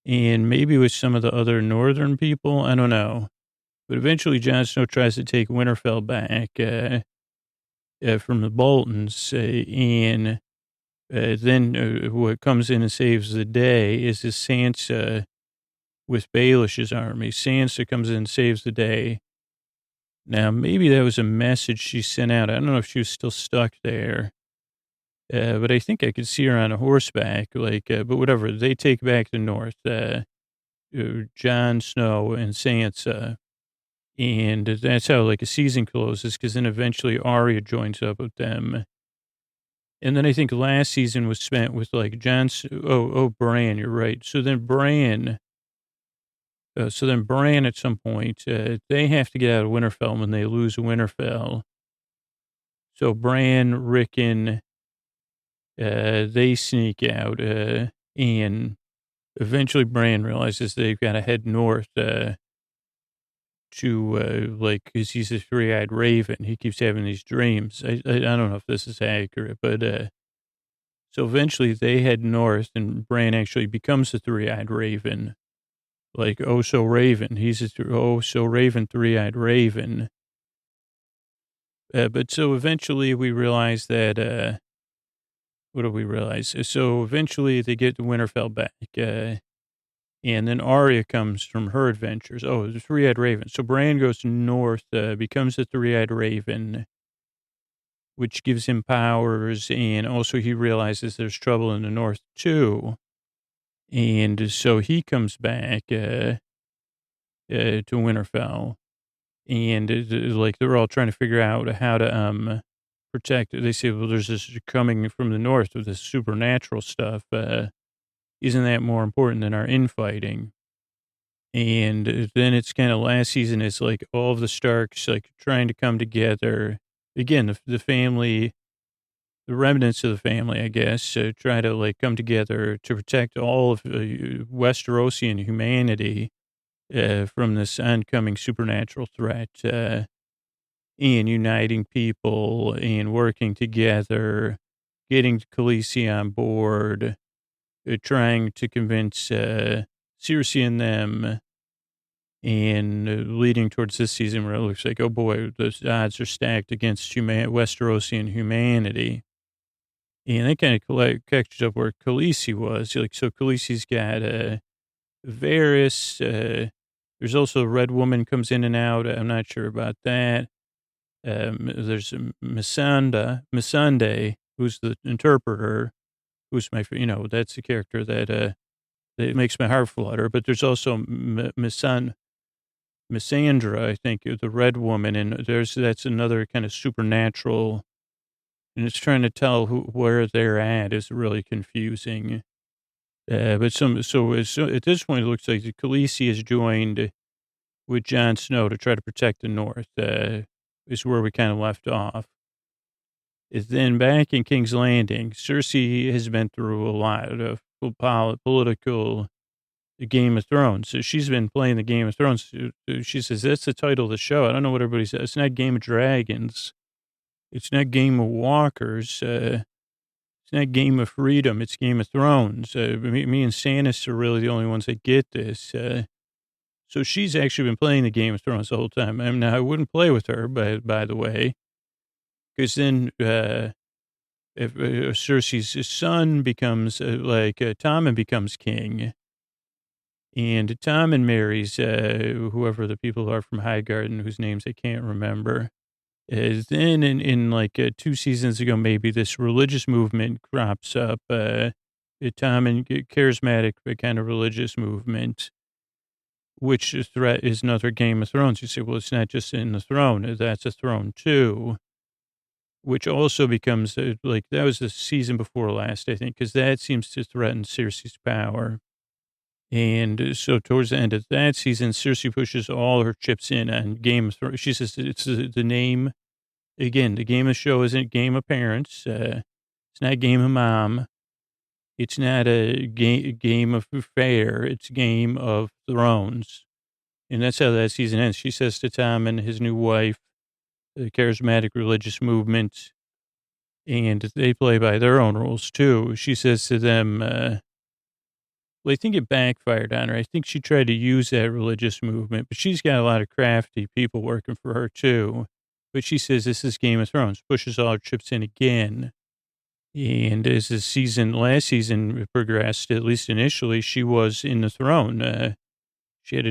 And maybe with some of the other northern people. I don't know. But eventually Jon Snow tries to take Winterfell back from the Boltons. And then what comes in and saves the day is this Sansa with Baelish's army. Sansa comes in and saves the day. Now, maybe that was a message she sent out. I don't know if she was still stuck there. But I think I could see her on a horseback, but whatever. They take back the north, Jon Snow and Sansa. And that's how, a season closes, because then eventually Arya joins up with them. And then I think last season was spent with, Bran, you're right. So then Bran at some point, they have to get out of Winterfell when they lose Winterfell. So Bran, Rickon, they sneak out, and eventually Bran realizes they've got to head north, because he's a three-eyed raven. He keeps having these dreams. I don't know if this is accurate, but, so eventually they head north and Bran actually becomes a three-eyed raven. Oh so raven. He's a oh so raven, three-eyed raven. But so eventually we realize that, what do we realize? So eventually they get the Winterfell back, and then Arya comes from her adventures. Oh, the three-eyed raven. So Bran goes north, becomes a three-eyed raven, which gives him powers, and also he realizes there's trouble in the north too. And so he comes back to Winterfell, and they're all trying to figure out how to protect. They say, well, there's this coming from the north with this supernatural stuff. Isn't that more important than our infighting? And then it's kind of last season. It's all of the Starks trying to come together again. The family. The remnants of the family, I guess, try to come together to protect all of Westerosian humanity from this oncoming supernatural threat, and uniting people and working together, getting Khaleesi on board, trying to convince Cersei and them, and leading towards this season where it looks like, oh boy, the odds are stacked against Westerosian humanity. And that kind of catches up where Khaleesi was. So Khaleesi's got Varys, There's also a red woman comes in and out. I'm not sure about that. There's Missandei, who's the interpreter, who's that's the character that makes my heart flutter. But there's also Missandra, I think, the red woman, and that's another kind of supernatural, and it's trying to tell where they're at is really confusing. So at this point, it looks like the Khaleesi has joined with Jon Snow to try to protect the North. Is where we kind of left off. Is then back in King's Landing, Cersei has been through a lot of political Game of Thrones. So she's been playing the Game of Thrones. She says that's the title of the show. I don't know what everybody says. It's not Game of Dragons. It's not Game of Walkers. It's not Game of Freedom. It's Game of Thrones. Me and Stannis are really the only ones that get this. So she's actually been playing the Game of Thrones the whole time. Now, I wouldn't play with her, by the way, because then if Cersei's son becomes Tommen becomes king, and Tommen marries whoever the people are from Highgarden, whose names I can't remember. Then in 2 seasons ago, maybe this religious movement crops up, Tommen, charismatic, but kind of religious movement, which threat is another Game of Thrones. You say, well, it's not just in the throne. That's a throne too, which also becomes that was the season before last, I think, because that seems to threaten Cersei's power. And so towards the end of that season, Cersei pushes all her chips in on Game of Thrones. She says it's the name. Again, the game of show isn't Game of Parents. It's not Game of Mom. It's not a game of fair. It's Game of Thrones. And that's how that season ends. She says to Tom and his new wife, the charismatic religious movement, and they play by their own rules too. She says to them, well, I think it backfired on her. I think she tried to use that religious movement, but she's got a lot of crafty people working for her too. But she says this is Game of Thrones, pushes all her chips in again. And as the last season progressed, at least initially, she was in the throne. She had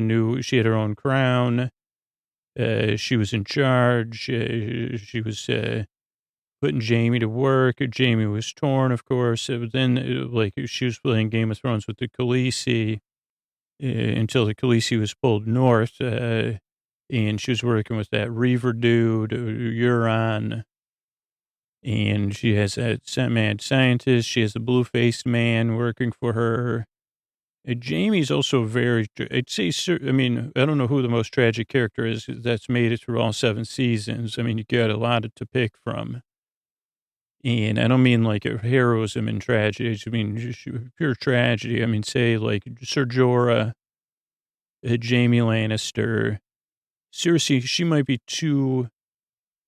her own crown. She was in charge. She was putting Jamie to work. Jamie was torn, of course. But then, she was playing Game of Thrones with the Khaleesi until the Khaleesi was pulled north. And she was working with that Reaver dude, Euron. And she has that mad scientist. She has a blue-faced man working for her. Jamie's also I'd say, I mean, I don't know who the most tragic character is that's made it through all 7 seasons. I mean, you got a lot to pick from. And I don't mean heroism and tragedy. I mean, just pure tragedy. I mean, say Ser Jorah, Jamie Lannister. Cersei, she might be too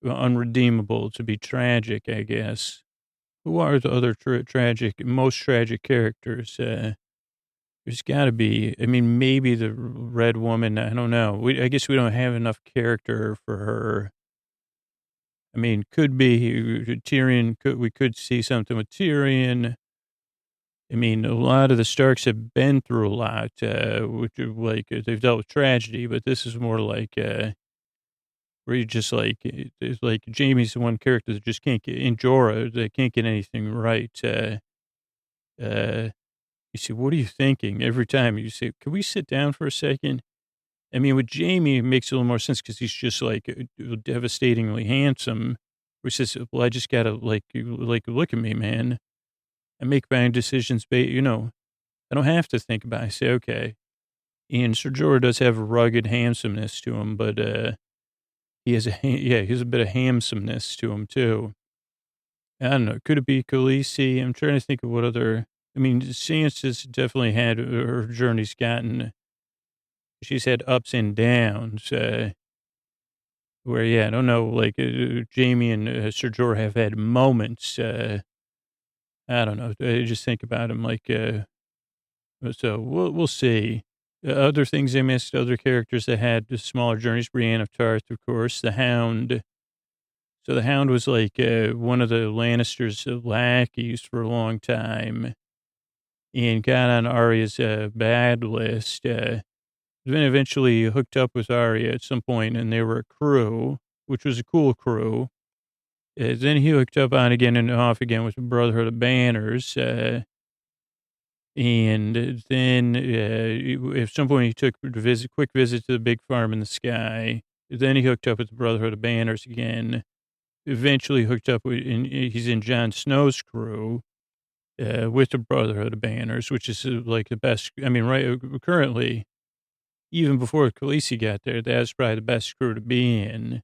unredeemable to be tragic, I guess. Who are the other most tragic characters? There's got to be. I mean, maybe the red woman. I don't know. I guess we don't have enough character for her. I mean, could be Tyrion. We could see something with Tyrion. I mean, a lot of the Starks have been through a lot, which they've dealt with tragedy, but this is more where you just it's Jamie's the one character that just can't get, in Jorah, they can't get anything right. You say, what are you thinking? Every time you say, can we sit down for a second? I mean, with Jamie, it makes a little more sense because he's just devastatingly handsome. Where he says, well, I just got to look at me, man. I make my own decisions, I don't have to think about it. I say, okay. And Ser Jorah does have a rugged handsomeness to him, but he has he has a bit of handsomeness to him too. I don't know. Could it be Khaleesi? I'm trying to think of what other. I mean, Sansa's definitely had her journey's gotten. She's had ups and downs. Where I don't know. Jamie and Ser Jorah have had moments. I don't know. I just think about him so we'll see. Other things I missed, other characters that had smaller journeys. Brienne of Tarth, of course. The Hound. So the Hound was one of the Lannisters' lackeys for a long time, and got on Arya's bad list. then eventually hooked up with Arya at some point, and they were a crew, which was a cool crew. Then he hooked up on again and off again with the Brotherhood of Banners. And then at some point he took a quick visit to the big farm in the sky. Then he hooked up with the Brotherhood of Banners again. Eventually hooked up with, he's in Jon Snow's crew with the Brotherhood of Banners, which is like the best. I mean, right currently, even before Khaleesi got there, that's probably the best crew to be in.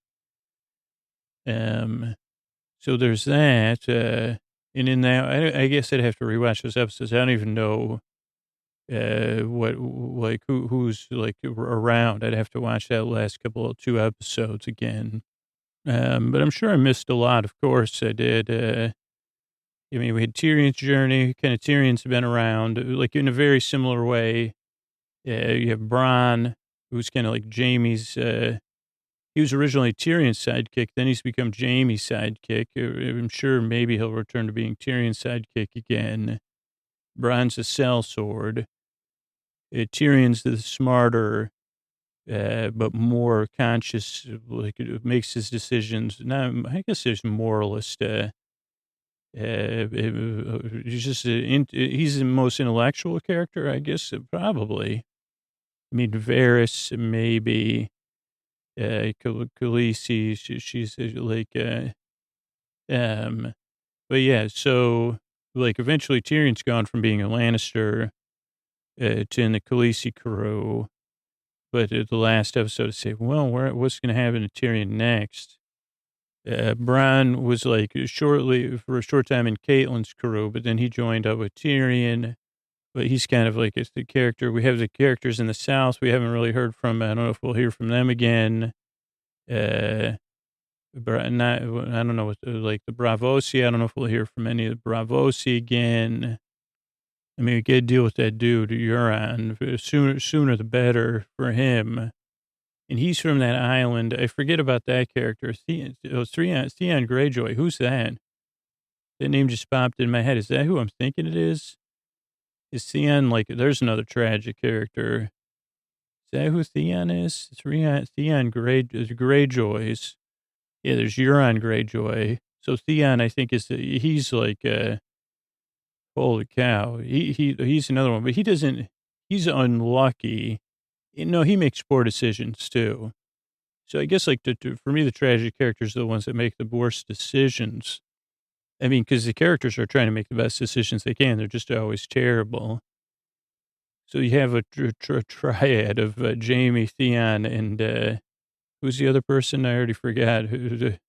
So there's that. And in that, I guess I'd have to rewatch those episodes. I don't even know what like who's like around. I'd have to watch that last two episodes again. But I'm sure I missed a lot. Of course I did. I mean, we had Tyrion's journey. Kind of Tyrion's been around like in a very similar way. You have Bronn, who's kind of like Jaime's. He was originally Tyrion's sidekick. Then he's become Jaime's sidekick. I'm sure maybe he'll return to being Tyrion's sidekick again. Bronn's a sellsword. Tyrion's the smarter, but more conscious, like makes his decisions. Now, I guess there's moralist. He's just he's the most intellectual character, I guess, probably. I mean, Varys maybe. Khaleesi, she's like, but yeah, so like eventually Tyrion's gone from being a Lannister to in the Khaleesi crew. But at the last episode, I say, well, what's going to happen to Tyrion next? Bronn was like for a short time in Caitlyn's crew, but then he joined up with Tyrion. But he's kind of like, it's the character. We have the characters in the South we haven't really heard from. I don't know if we'll hear from them again. But not, I don't know, like the Bravosi. I don't know if we'll hear from any of the Bravosi again. I mean, we got to deal with that dude, Euron. Sooner the better for him. And he's from that island. I forget about that character. Theon Greyjoy. Who's that? That name just popped in my head. Is that who I'm thinking it is? Is Theon like, there's another tragic character. Is that who Theon is? It's Theon Greyjoys. Yeah, there's Euron Greyjoy. So Theon, I think, he's like, holy cow. He's another one, but he's unlucky. No, he makes poor decisions too. So I guess like for me, the tragic characters are the ones that make the worst decisions. I mean, because the characters are trying to make the best decisions they can. They're just always terrible. So you have a triad of Jaime, Theon, and who's the other person? I already forgot. Ser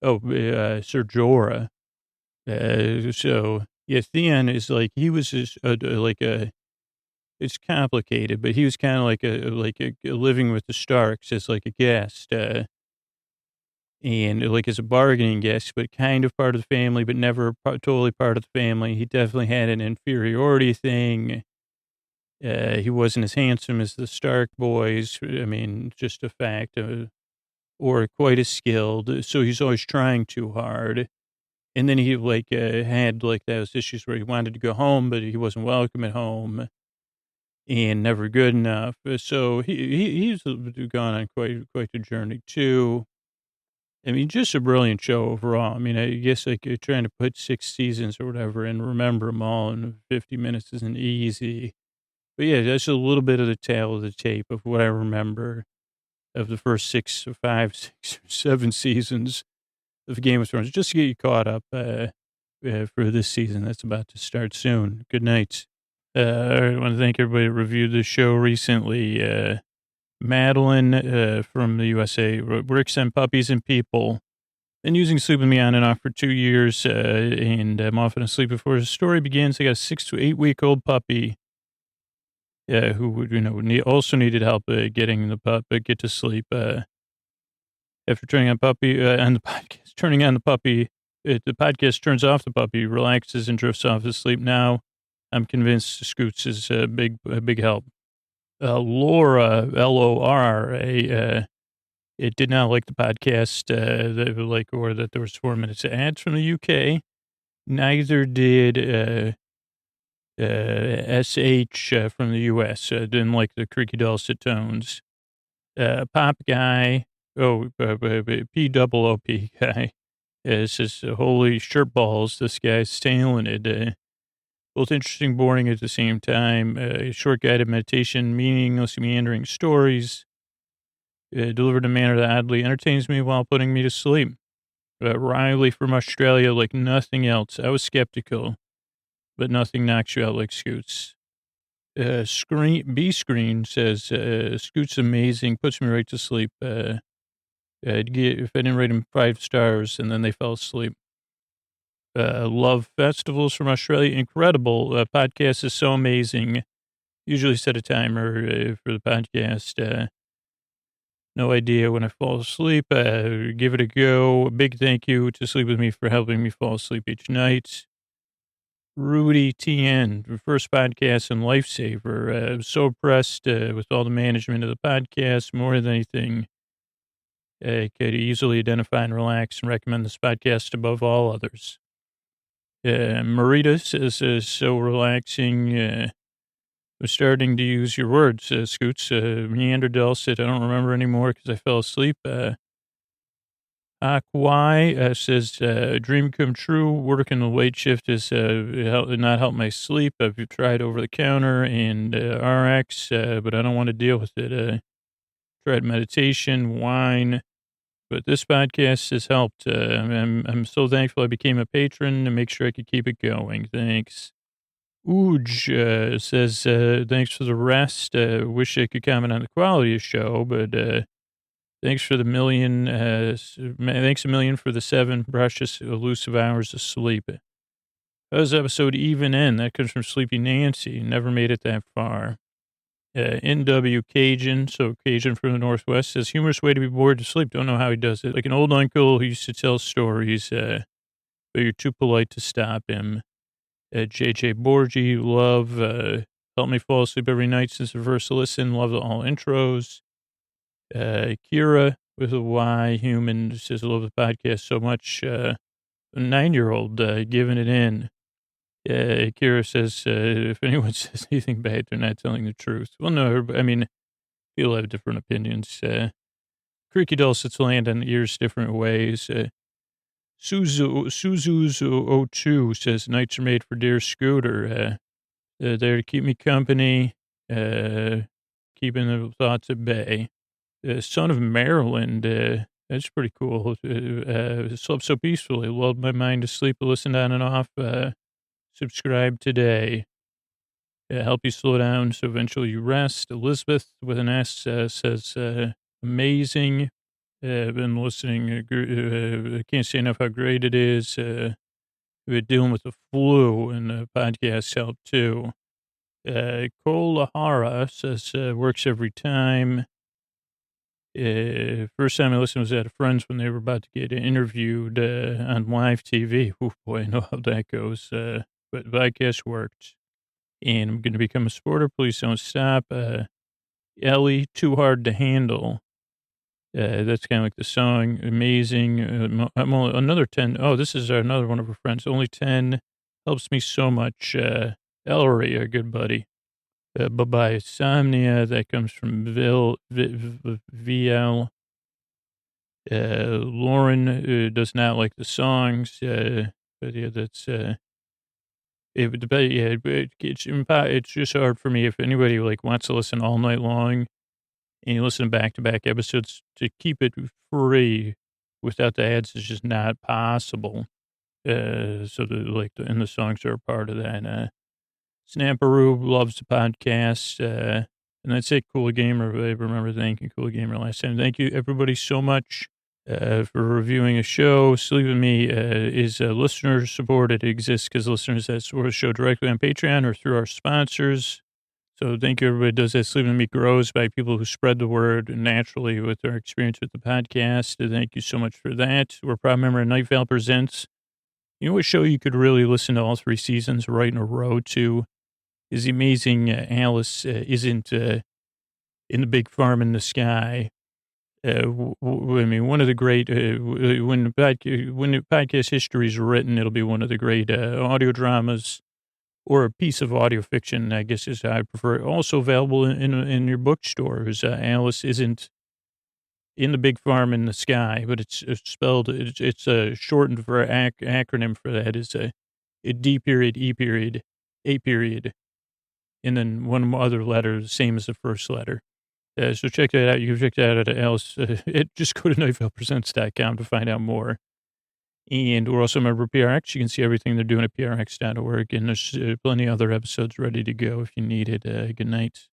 Jorah. So yeah, Theon is like, he was just it's complicated, but he was kind of like a living with the Starks as like a guest, and like as a bargaining guest, but kind of part of the family, but never totally part of the family. He definitely had an inferiority thing. He wasn't as handsome as the Stark boys. I mean, just a fact, or quite as skilled. So he's always trying too hard. And then he like had like those issues where he wanted to go home, but he wasn't welcome at home. And never good enough. So he's gone on quite the journey too. I mean, just a brilliant show overall. I mean, I guess like trying to put 6 seasons or whatever and remember them all in 50 minutes isn't easy. But yeah, that's a little bit of the tale of the tape of what I remember of the first 7 seasons of Game of Thrones, just to get you caught up for this season that's about to start soon. Good night. I want to thank everybody who reviewed the show recently. Madeline from the USA, Bricks and Puppies and People. Been using Sleep With Me on and off for 2 years, and I'm often asleep before the story begins. I got a 6 to 8 week old puppy who would, also needed help getting the pup get to sleep. After turning on the puppy, the podcast turns off the puppy, relaxes and drifts off to sleep. Now, I'm convinced Scoots is a big help. Laura, Lora, it did not like the podcast, or that there was 4 minutes of ads from the UK. Neither did SH from the U.S. Didn't like the creaky dulcet tones. Pop guy, P-double-O-P guy. It's just holy shirt balls. This guy's sailing it. Both interesting, boring at the same time. Short guided meditation, meaningless, meandering stories, delivered in a manner that oddly entertains me while putting me to sleep. Riley from Australia, like nothing else. I was skeptical, but nothing knocks you out like Scoots. B-Screen says, Scoot's amazing, puts me right to sleep. If I didn't rate him 5 stars, and then they fell asleep. Love festivals from Australia, incredible. Podcast is so amazing. Usually set a timer for the podcast. No idea when I fall asleep. Give it a go. A big thank you to Sleep With Me for helping me fall asleep each night. Rudy TN, the first podcast and lifesaver. I'm so impressed with all the management of the podcast. More than anything, I could easily identify and relax and recommend this podcast above all others. Marita says, so relaxing. I'm starting to use your words, Scoots. Meander dulcet. I don't remember anymore because I fell asleep. Akwai says, dream come true. Working the late shift has not helped my sleep. I've tried over the counter and RX, but I don't want to deal with it. Tried meditation, wine, but this podcast has helped. I'm so thankful I became a patron to make sure I could keep it going. Thanks. Ooj says, thanks for the rest. Wish I could comment on the quality of the show, but thanks for the million. Thanks a million for the 7 precious, elusive hours of sleep. How does episode even end? That comes from Sleepy Nancy. Never made it that far. NW Cajun, so Cajun from the Northwest, says, humorous way to be bored to sleep. Don't know how he does it. Like an old uncle who used to tell stories, but you're too polite to stop him. JJ Borgi, love, helped me fall asleep every night since the first listen. Love all intros. Kira with a Y, human, says, I love the podcast so much. A 9-year-old giving it in. Kira says, if anyone says anything bad, they're not telling the truth. Well, no, I mean, people have different opinions. Creaky dulcets land on the ears different ways. Suzu's02 says, nights are made for dear Scooter. There to keep me company, keeping the thoughts at bay. Son of Maryland, that's pretty cool. Slept so peacefully, lulled my mind to sleep, listened on and off. Subscribe today. Help you slow down so eventually you rest. Elizabeth with an S says, amazing. I've been listening. I can't say enough how great it is. We're dealing with the flu, and the podcast help too. Cole Lahara says, works every time. First time I listened was at a friend's when they were about to get interviewed on live TV. Oh boy, I know how that goes. But podcast worked. And I'm going to become a supporter. Please don't stop. Ellie, too hard to handle. That's kind of like the song. Amazing. I'm only, another 10. Oh, this is another one of her friends. Only 10 helps me so much. Ellery, a good buddy. Bye-bye. Insomnia. That comes from VL. Lauren does not like the songs. But yeah, that's, it's just hard for me if anybody like wants to listen all night long and you listen to back-to-back episodes, to keep it free without the ads is just not possible. So and the songs are a part of that. Snapperoo loves the podcast. And that's it, Cool Gamer. I remember thanking Cool Gamer last time. Thank you, everybody, so much for reviewing a show. Sleep With Me is listener supported. It exists because listeners that support the show directly on Patreon or through our sponsors. So thank you, everybody does that. Sleep With Me grows by people who spread the word naturally with their experience with the podcast. Thank you so much for that. We're a proud member of Night Vale Presents. You know what show you could really listen to all 3 seasons right in a row to is the amazing Alice Isn't in the Big Farm in the Sky. I mean, one of the great, when the podcast history is written, it'll be one of the great audio dramas or a piece of audio fiction, I guess is how I prefer it. Also available in your bookstores. Alice isn't in the big farm in the sky, but it's spelled, it's shortened for acronym for that is a D period, E period, A period, and then one other letter, the same as the first letter. So check that out. You can check that out at Alice. Just go to knifepresents.com to find out more. And we're also a member of PRX. You can see everything they're doing at prx.org. And there's plenty of other episodes ready to go if you need it. Good night.